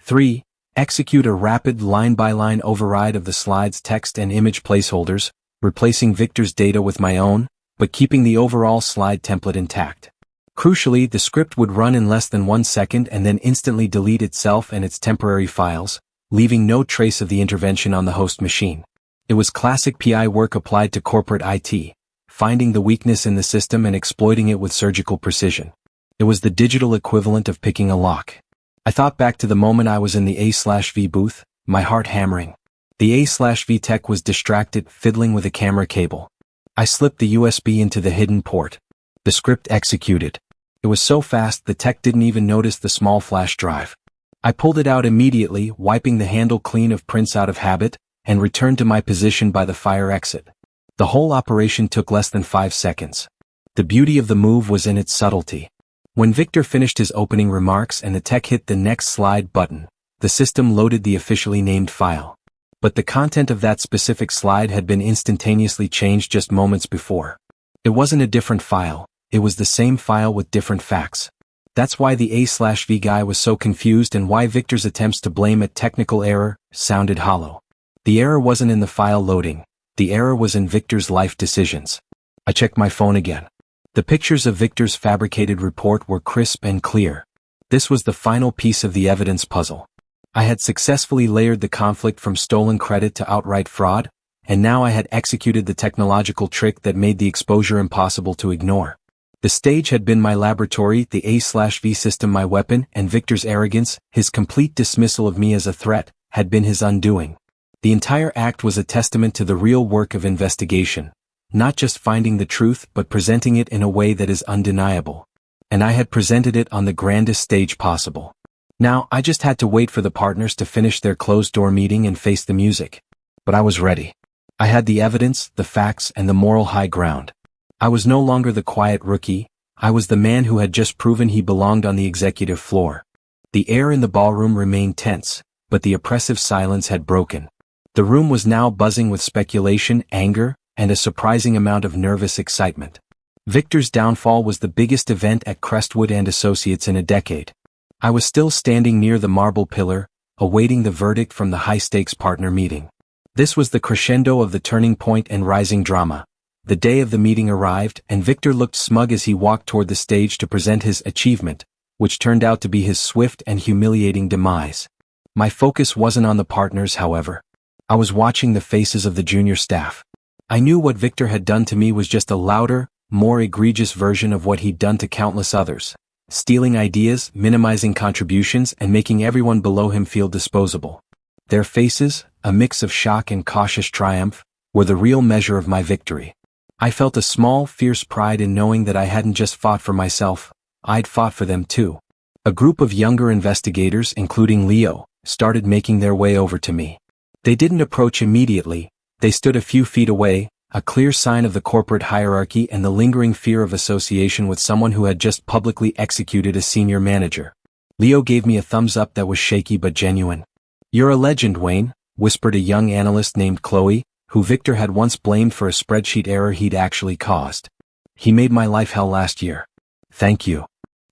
3. Execute a rapid line-by-line override of the slide's text and image placeholders, replacing Victor's data with my own, but keeping the overall slide template intact. Crucially, the script would run in less than 1 second and then instantly delete itself and its temporary files, leaving no trace of the intervention on the host machine. It was classic PI work applied to corporate IT, finding the weakness in the system and exploiting it with surgical precision. It was the digital equivalent of picking a lock. I thought back to the moment I was in the A/V booth, my heart hammering. The A/V tech was distracted, fiddling with a camera cable. I slipped the USB into the hidden port. The script executed. It was so fast the tech didn't even notice the small flash drive. I pulled it out immediately, wiping the handle clean of prints out of habit, and returned to my position by the fire exit. The whole operation took less than 5 seconds. The beauty of the move was in its subtlety. When Victor finished his opening remarks and the tech hit the next slide button, the system loaded the officially named file. But the content of that specific slide had been instantaneously changed just moments before. It wasn't a different file, it was the same file with different facts. That's why the A/V guy was so confused and why Victor's attempts to blame a technical error sounded hollow. The error wasn't in the file loading, the error was in Victor's life decisions. I checked my phone again. The pictures of Victor's fabricated report were crisp and clear. This was the final piece of the evidence puzzle. I had successfully layered the conflict from stolen credit to outright fraud, and now I had executed the technological trick that made the exposure impossible to ignore. The stage had been my laboratory, the A/V system my weapon, and Victor's arrogance, his complete dismissal of me as a threat, had been his undoing. The entire act was a testament to the real work of investigation, not just finding the truth but presenting it in a way that is undeniable. And I had presented it on the grandest stage possible. Now, I just had to wait for the partners to finish their closed-door meeting and face the music. But I was ready. I had the evidence, the facts, and the moral high ground. I was no longer the quiet rookie, I was the man who had just proven he belonged on the executive floor. The air in the ballroom remained tense, but the oppressive silence had broken. The room was now buzzing with speculation, anger, and a surprising amount of nervous excitement. Victor's downfall was the biggest event at Crestwood & Associates in a decade. I was still standing near the marble pillar, awaiting the verdict from the high-stakes partner meeting. This was the crescendo of the turning point and rising drama. The day of the meeting arrived, and Victor looked smug as he walked toward the stage to present his achievement, which turned out to be his swift and humiliating demise. My focus wasn't on the partners, however. I was watching the faces of the junior staff. I knew what Victor had done to me was just a louder, more egregious version of what he'd done to countless others, stealing ideas, minimizing contributions, and making everyone below him feel disposable. Their faces, a mix of shock and cautious triumph, were the real measure of my victory. I felt a small, fierce pride in knowing that I hadn't just fought for myself, I'd fought for them too. A group of younger investigators, including Leo, started making their way over to me. They didn't approach immediately, they stood a few feet away, a clear sign of the corporate hierarchy and the lingering fear of association with someone who had just publicly executed a senior manager. Leo gave me a thumbs up that was shaky but genuine. "You're a legend, Wayne," whispered a young analyst named Chloe, who Victor had once blamed for a spreadsheet error he'd actually caused. "He made my life hell last year. Thank you."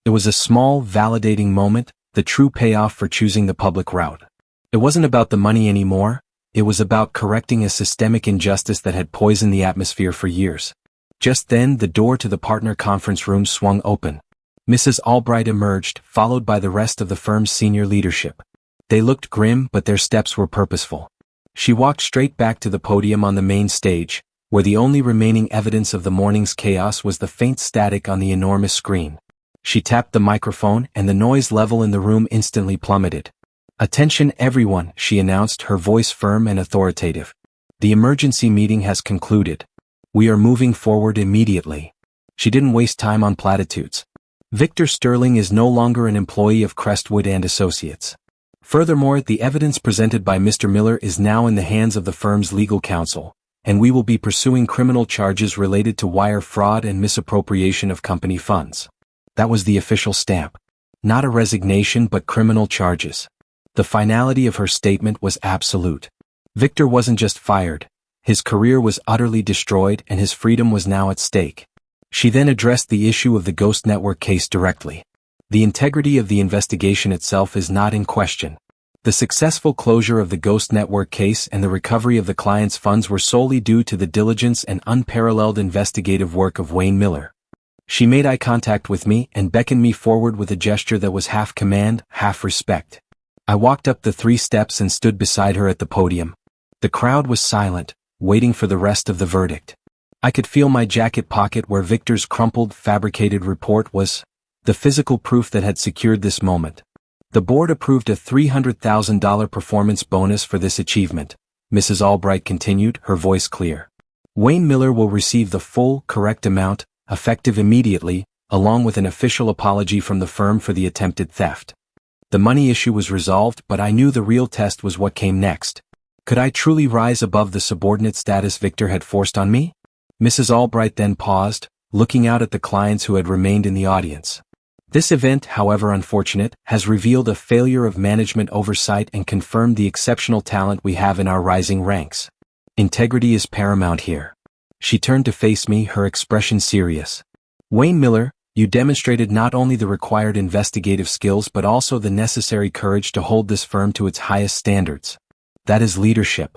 It was a small, validating moment, the true payoff for choosing the public route. It wasn't about the money anymore, it was about correcting a systemic injustice that had poisoned the atmosphere for years. Just then, the door to the partner conference room swung open. Mrs. Albright emerged, followed by the rest of the firm's senior leadership. They looked grim, but their steps were purposeful. She walked straight back to the podium on the main stage, where the only remaining evidence of the morning's chaos was the faint static on the enormous screen. She tapped the microphone, and the noise level in the room instantly plummeted. "Attention everyone," she announced, her voice firm and authoritative. "The emergency meeting has concluded. We are moving forward immediately." She didn't waste time on platitudes. Victor Sterling is no longer an employee of Crestwood & Associates. Furthermore, the evidence presented by Mr. Miller is now in the hands of the firm's legal counsel, and we will be pursuing criminal charges related to wire fraud and misappropriation of company funds. That was the official stamp. Not a resignation but criminal charges. The finality of her statement was absolute. Victor wasn't just fired, his career was utterly destroyed and his freedom was now at stake. She then addressed the issue of the Ghost Network case directly. The integrity of the investigation itself is not in question. The successful closure of the Ghost Network case and the recovery of the client's funds were solely due to the diligence and unparalleled investigative work of Wayne Miller. She made eye contact with me and beckoned me forward with a gesture that was half command, half respect. I walked up the 3 steps and stood beside her at the podium. The crowd was silent, waiting for the rest of the verdict. I could feel my jacket pocket where Victor's crumpled, fabricated report was, the physical proof that had secured this moment. The board approved a $300,000 performance bonus for this achievement, Mrs. Albright continued, her voice clear. Wayne Miller will receive the full, correct amount, effective immediately, along with an official apology from the firm for the attempted theft. The money issue was resolved, but I knew the real test was what came next. Could I truly rise above the subordinate status Victor had forced on me? Mrs. Albright then paused, looking out at the clients who had remained in the audience. This event, however unfortunate, has revealed a failure of management oversight and confirmed the exceptional talent we have in our rising ranks. Integrity is paramount here. She turned to face me, her expression serious. Wayne Miller, you demonstrated not only the required investigative skills but also the necessary courage to hold this firm to its highest standards. That is leadership.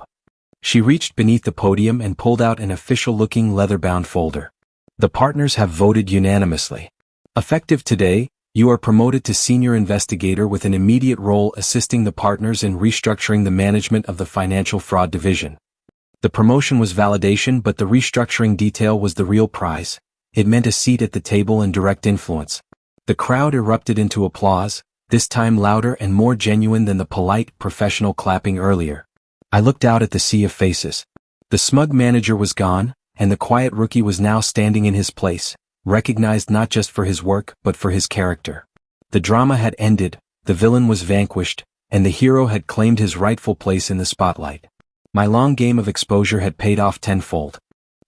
She reached beneath the podium and pulled out an official-looking leather-bound folder. The partners have voted unanimously. Effective today, you are promoted to senior investigator with an immediate role assisting the partners in restructuring the management of the financial fraud division. The promotion was validation, but the restructuring detail was the real prize. It meant a seat at the table and direct influence. The crowd erupted into applause, this time louder and more genuine than the polite, professional clapping earlier. I looked out at the sea of faces. The smug manager was gone, and the quiet rookie was now standing in his place, recognized not just for his work but for his character. The drama had ended, the villain was vanquished, and the hero had claimed his rightful place in the spotlight. My long game of exposure had paid off tenfold.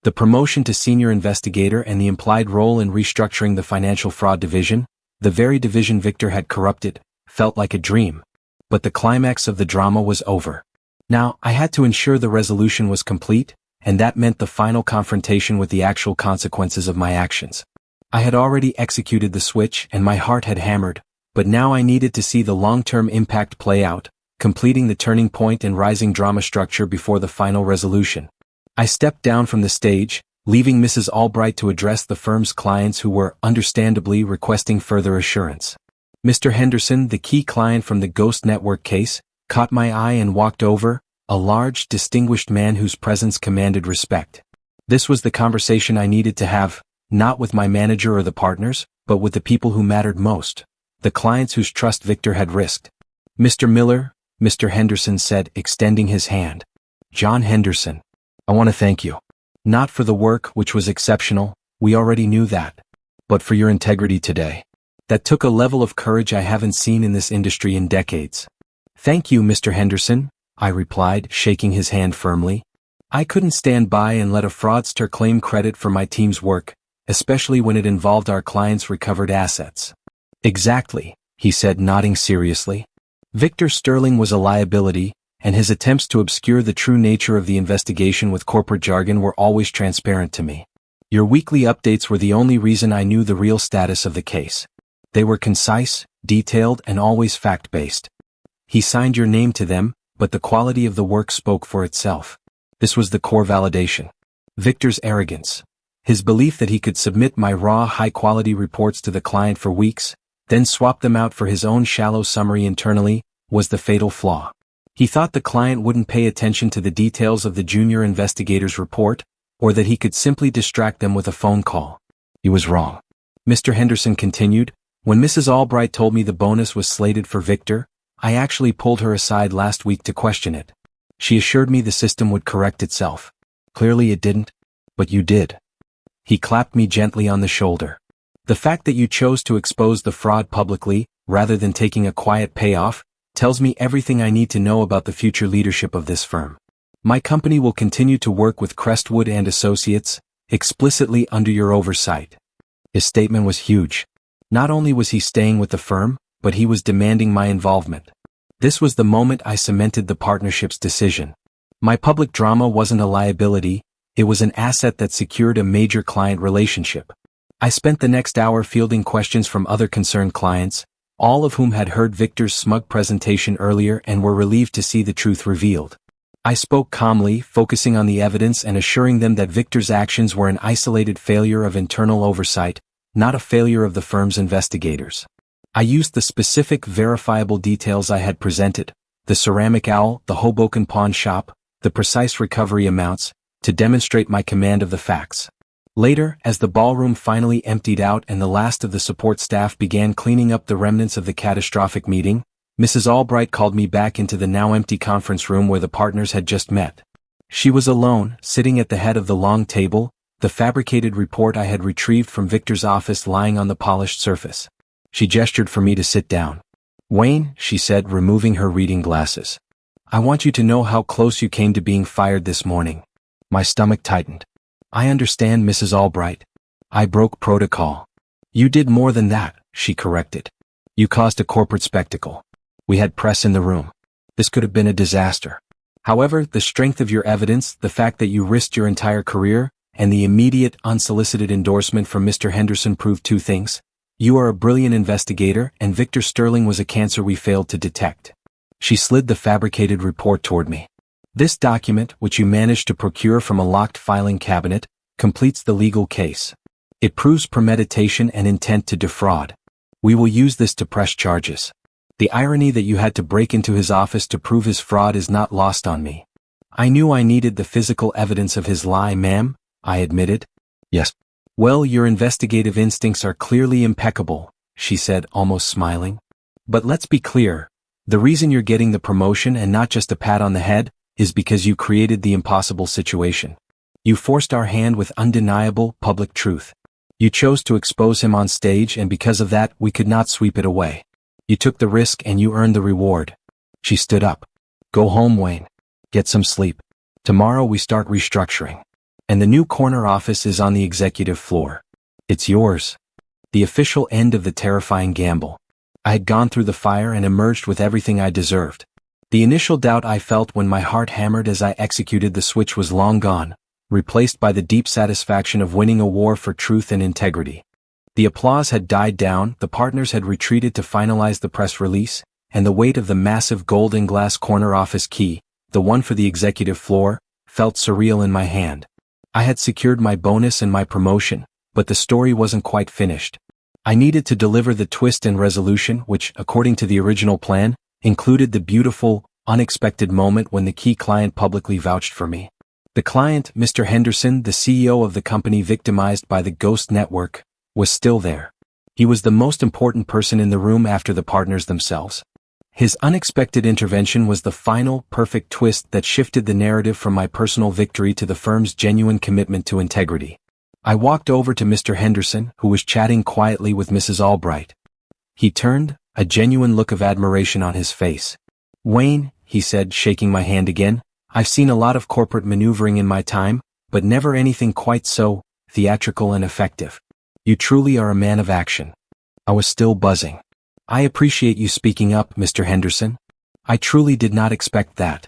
The promotion to senior investigator and the implied role in restructuring the financial fraud division, the very division Victor had corrupted, felt like a dream. But the climax of the drama was over. Now, I had to ensure the resolution was complete, and that meant the final confrontation with the actual consequences of my actions. I had already executed the switch and my heart had hammered, but now I needed to see the long-term impact play out, completing the turning point and rising drama structure before the final resolution. I stepped down from the stage, leaving Mrs. Albright to address the firm's clients who were, understandably, requesting further assurance. Mr. Henderson, the key client from the Ghost Network case, caught my eye and walked over, a large, distinguished man whose presence commanded respect. This was the conversation I needed to have, not with my manager or the partners, but with the people who mattered most, the clients whose trust Victor had risked. Mr. Miller, Mr. Henderson said, extending his hand. John Henderson, I want to thank you. Not for the work, which was exceptional, we already knew that, but for your integrity today. That took a level of courage I haven't seen in this industry in decades. Thank you, Mr. Henderson, I replied, shaking his hand firmly. I couldn't stand by and let a fraudster claim credit for my team's work, especially when it involved our client's recovered assets. Exactly, he said, nodding seriously. Victor Sterling was a liability, and his attempts to obscure the true nature of the investigation with corporate jargon were always transparent to me. Your weekly updates were the only reason I knew the real status of the case. They were concise, detailed, and always fact-based. He signed your name to them, but the quality of the work spoke for itself. This was the core validation. Victor's arrogance. His belief that he could submit my raw, high-quality reports to the client for weeks, then swap them out for his own shallow summary internally, was the fatal flaw. He thought the client wouldn't pay attention to the details of the junior investigator's report, or that he could simply distract them with a phone call. He was wrong. Mr. Henderson continued, when Mrs. Albright told me the bonus was slated for Victor, I actually pulled her aside last week to question it. She assured me the system would correct itself. Clearly it didn't, but you did. He clapped me gently on the shoulder. The fact that you chose to expose the fraud publicly, rather than taking a quiet payoff, tells me everything I need to know about the future leadership of this firm. My company will continue to work with Crestwood and Associates, explicitly under your oversight. His statement was huge. Not only was he staying with the firm, but he was demanding my involvement. This was the moment I cemented the partnership's decision. My public drama wasn't a liability, it was an asset that secured a major client relationship. I spent the next hour fielding questions from other concerned clients, all of whom had heard Victor's smug presentation earlier and were relieved to see the truth revealed. I spoke calmly, focusing on the evidence and assuring them that Victor's actions were an isolated failure of internal oversight, not a failure of the firm's investigators. I used the specific verifiable details I had presented, the ceramic owl, the Hoboken pawn shop, the precise recovery amounts, to demonstrate my command of the facts. Later, as the ballroom finally emptied out and the last of the support staff began cleaning up the remnants of the catastrophic meeting, Mrs. Albright called me back into the now empty conference room where the partners had just met. She was alone, sitting at the head of the long table, the fabricated report I had retrieved from Victor's office lying on the polished surface. She gestured for me to sit down. Wayne, she said, removing her reading glasses. I want you to know how close you came to being fired this morning. My stomach tightened. I understand, Mrs. Albright. I broke protocol. You did more than that, she corrected. You caused a corporate spectacle. We had press in the room. This could have been a disaster. However, the strength of your evidence, the fact that you risked your entire career, and the immediate, unsolicited endorsement from Mr. Henderson proved two things. You are a brilliant investigator, and Victor Sterling was a cancer we failed to detect. She slid the fabricated report toward me. This document, which you managed to procure from a locked filing cabinet, completes the legal case. It proves premeditation and intent to defraud. We will use this to press charges. The irony that you had to break into his office to prove his fraud is not lost on me. I knew I needed the physical evidence of his lie, ma'am, I admitted. Yes. Well, your investigative instincts are clearly impeccable, she said, almost smiling. But let's be clear. The reason you're getting the promotion and not just a pat on the head is because you created the impossible situation. You forced our hand with undeniable public truth. You chose to expose him on stage, and because of that, we could not sweep it away. You took the risk and you earned the reward. She stood up. Go home, Wayne. Get some sleep. Tomorrow we start restructuring. And the new corner office is on the executive floor. It's yours. The official end of the terrifying gamble. I had gone through the fire and emerged with everything I deserved. The initial doubt I felt when my heart hammered as I executed the switch was long gone, replaced by the deep satisfaction of winning a war for truth and integrity. The applause had died down, the partners had retreated to finalize the press release, and the weight of the massive golden glass corner office key, the one for the executive floor, felt surreal in my hand. I had secured my bonus and my promotion, but the story wasn't quite finished. I needed to deliver the twist and resolution which, according to the original plan, included the beautiful, unexpected moment when the key client publicly vouched for me. The client, Mr. Henderson, the CEO of the company victimized by the Ghost Network, was still there. He was the most important person in the room after the partners themselves. His unexpected intervention was the final, perfect twist that shifted the narrative from my personal victory to the firm's genuine commitment to integrity. I walked over to Mr. Henderson, who was chatting quietly with Mrs. Albright. He turned, a genuine look of admiration on his face. "Wayne," he said, shaking my hand again, "I've seen a lot of corporate maneuvering in my time, but never anything quite so theatrical and effective. You truly are a man of action." I was still buzzing. "I appreciate you speaking up, Mr. Henderson. I truly did not expect that."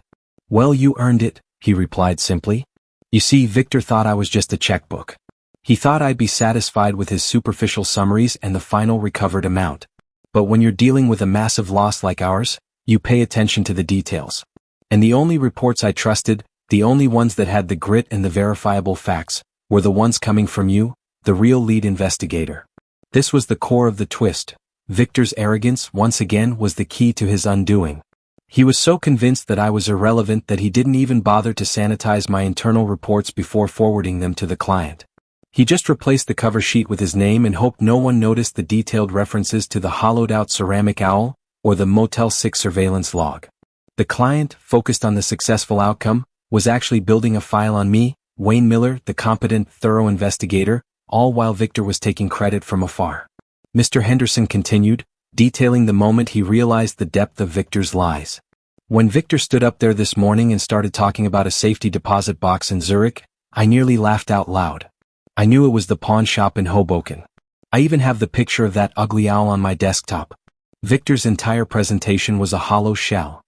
"Well, you earned it," he replied simply. "You see, Victor thought I was just a checkbook. He thought I'd be satisfied with his superficial summaries and the final recovered amount. But when you're dealing with a massive loss like ours, you pay attention to the details. And the only reports I trusted, the only ones that had the grit and the verifiable facts, were the ones coming from you, the real lead investigator." This was the core of the twist. Victor's arrogance, once again, was the key to his undoing. He was so convinced that I was irrelevant that he didn't even bother to sanitize my internal reports before forwarding them to the client. He just replaced the cover sheet with his name and hoped no one noticed the detailed references to the hollowed-out ceramic owl or the Motel 6 surveillance log. The client, focused on the successful outcome, was actually building a file on me, Wayne Miller, the competent, thorough investigator, all while Victor was taking credit from afar. Mr. Henderson continued, detailing the moment he realized the depth of Victor's lies. "When Victor stood up there this morning and started talking about a safety deposit box in Zurich, I nearly laughed out loud. I knew it was the pawn shop in Hoboken. I even have the picture of that ugly owl on my desktop." Victor's entire presentation was a hollow shell.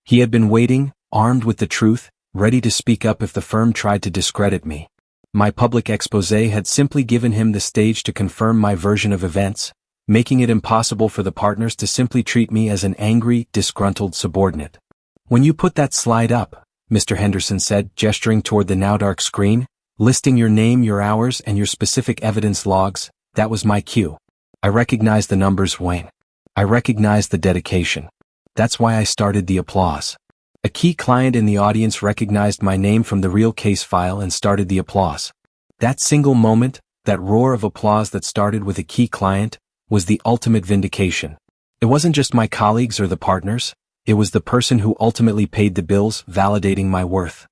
He had been waiting, armed with the truth, ready to speak up if the firm tried to discredit me. My public exposé had simply given him the stage to confirm my version of events, making it impossible for the partners to simply treat me as an angry, disgruntled subordinate. "When you put that slide up," Mr. Henderson said, gesturing toward the now dark screen, "listing your name, your hours, and your specific evidence logs, that was my cue. I recognized the numbers, Wayne. I recognized the dedication. That's why I started the applause." A key client in the audience recognized my name from the real case file and started the applause. That single moment, that roar of applause that started with a key client, was the ultimate vindication. It wasn't just my colleagues or the partners, it was the person who ultimately paid the bills validating my worth.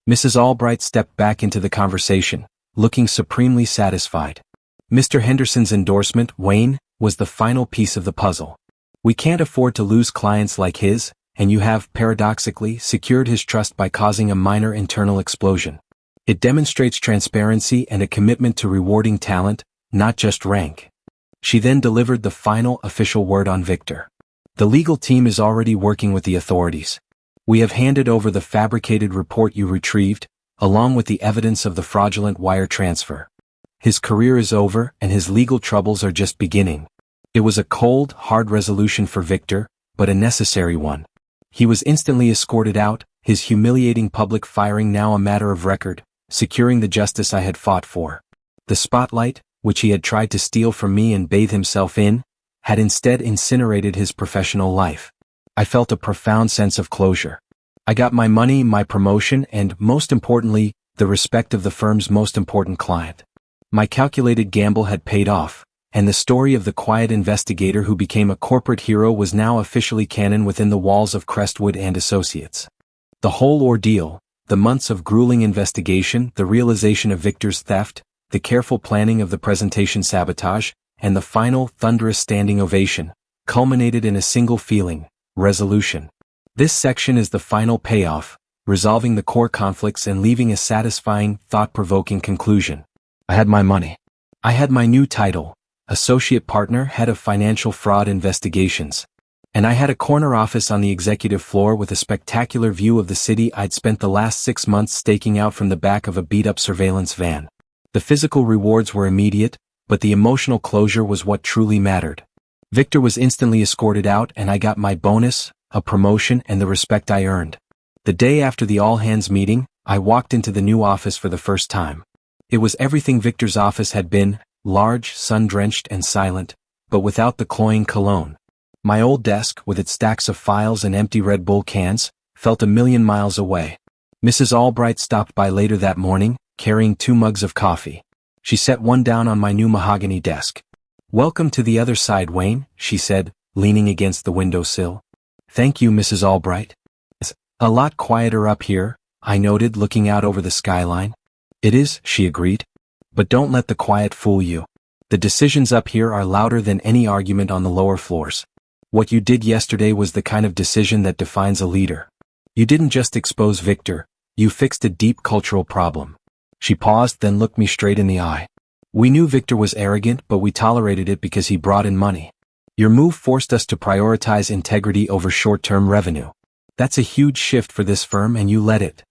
Mrs. Albright stepped back into the conversation, looking supremely satisfied. Mr. Henderson's endorsement, Wayne, was the final piece of the puzzle. We can't afford to lose clients like his, and you have, paradoxically, secured his trust by causing a minor internal explosion. It demonstrates transparency and a commitment to rewarding talent, not just rank. She then delivered the final official word on Victor. "The legal team is already working with the authorities. We have handed over the fabricated report you retrieved, along with the evidence of the fraudulent wire transfer. His career is over and his legal troubles are just beginning." It was a cold, hard resolution for Victor, but a necessary one. He was instantly escorted out, his humiliating public firing now a matter of record, securing the justice I had fought for. The spotlight, which he had tried to steal from me and bathe himself in, had instead incinerated his professional life. I felt a profound sense of closure. I got my money, my promotion, and, most importantly, the respect of the firm's most important client. My calculated gamble had paid off, and the story of the quiet investigator who became a corporate hero was now officially canon within the walls of Crestwood and Associates. The whole ordeal, the months of grueling investigation, the realization of Victor's theft, the careful planning of the presentation sabotage, and the final thunderous standing ovation, culminated in a single feeling: resolution. This section is the final payoff, resolving the core conflicts and leaving a satisfying, thought-provoking conclusion. I had my money. I had my new title, Associate Partner, Head of Financial Fraud Investigations. And I had a corner office on the executive floor with a spectacular view of the city I'd spent the last 6 months staking out from the back of a beat-up surveillance van. The physical rewards were immediate, but the emotional closure was what truly mattered. Victor was instantly escorted out and I got my bonus, a promotion, and the respect I earned. The day after the all-hands meeting, I walked into the new office for the first time. It was everything Victor's office had been, large, sun-drenched, and silent, but without the cloying cologne. My old desk, with its stacks of files and empty Red Bull cans, felt a million miles away. Mrs. Albright stopped by later that morning, carrying 2 mugs of coffee. She set one down on my new mahogany desk. "Welcome to the other side, Wayne," she said, leaning against the windowsill. "Thank you, Mrs. Albright." "It's a lot quieter up here," I noted, looking out over the skyline. "It is," she agreed. "But don't let the quiet fool you. The decisions up here are louder than any argument on the lower floors. What you did yesterday was the kind of decision that defines a leader. You didn't just expose Victor, you fixed a deep cultural problem." She paused, then looked me straight in the eye. "We knew Victor was arrogant, but we tolerated it because he brought in money. Your move forced us to prioritize integrity over short-term revenue. That's a huge shift for this firm and you let it."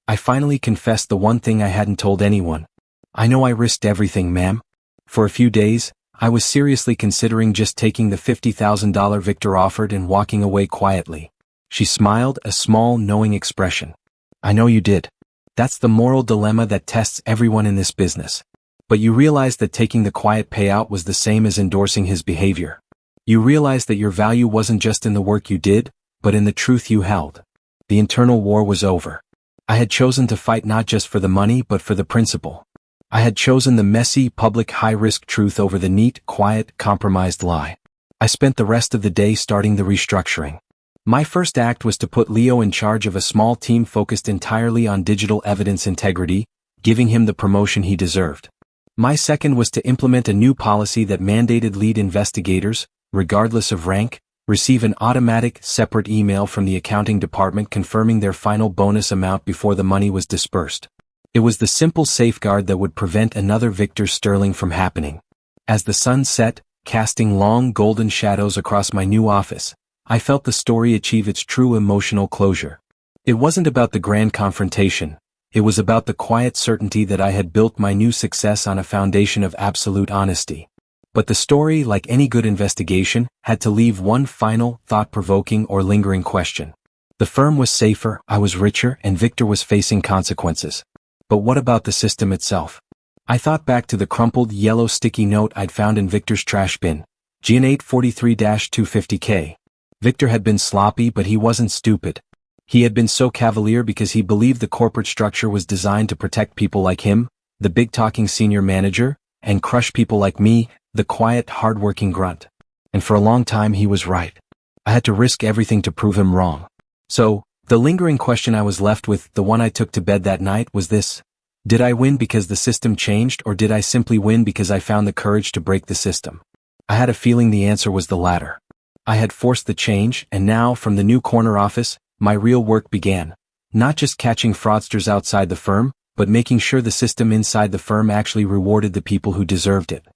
I finally confessed the one thing I hadn't told anyone. "I know I risked everything, ma'am." For a few days, I was seriously considering just taking the $50,000 Victor offered and walking away quietly. She smiled, a small, knowing expression. "I know you did. That's the moral dilemma that tests everyone in this business. But you realized that taking the quiet payout was the same as endorsing his behavior. You realized that your value wasn't just in the work you did, but in the truth you held. The internal war was over. I had chosen to fight not just for the money but for the principle. I had chosen the messy, public, high-risk truth over the neat, quiet, compromised lie. I spent the rest of the day starting the restructuring. My first act was to put Leo in charge of a small team focused entirely on digital evidence integrity, giving him the promotion he deserved. My second was to implement a new policy that mandated lead investigators, regardless of rank, receive an automatic, separate email from the accounting department confirming their final bonus amount before the money was dispersed. It was the simple safeguard that would prevent another Victor Sterling from happening. As the sun set, casting long golden shadows across my new office, I felt the story achieve its true emotional closure. It wasn't about the grand confrontation. It was about the quiet certainty that I had built my new success on a foundation of absolute honesty. But the story, like any good investigation, had to leave one final, thought-provoking or lingering question. The firm was safer, I was richer, and Victor was facing consequences. But what about the system itself? I thought back to the crumpled yellow sticky note I'd found in Victor's trash bin, GN843-250K. Victor had been sloppy, but he wasn't stupid. He had been so cavalier because he believed the corporate structure was designed to protect people like him, the big-talking senior manager, and crush people like me, the quiet, hard-working grunt. And for a long time he was right. I had to risk everything to prove him wrong. So, the lingering question I was left with, the one I took to bed that night, was this. Did I win because the system changed, or did I simply win because I found the courage to break the system? I had a feeling the answer was the latter. I had forced the change, and now, from the new corner office, my real work began. Not just catching fraudsters outside the firm, but making sure the system inside the firm actually rewarded the people who deserved it.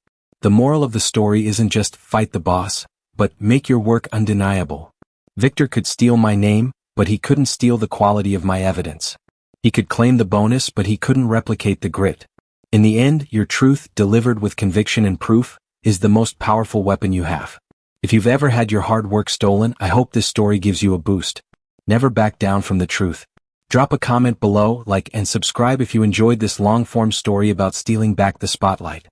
The moral of the story isn't just fight the boss, but make your work undeniable. Victor could steal my name, but he couldn't steal the quality of my evidence. He could claim the bonus, but he couldn't replicate the grit. In the end, your truth, delivered with conviction and proof, is the most powerful weapon you have. If you've ever had your hard work stolen, I hope this story gives you a boost. Never back down from the truth. Drop a comment below, like and subscribe if you enjoyed this long-form story about stealing back the spotlight.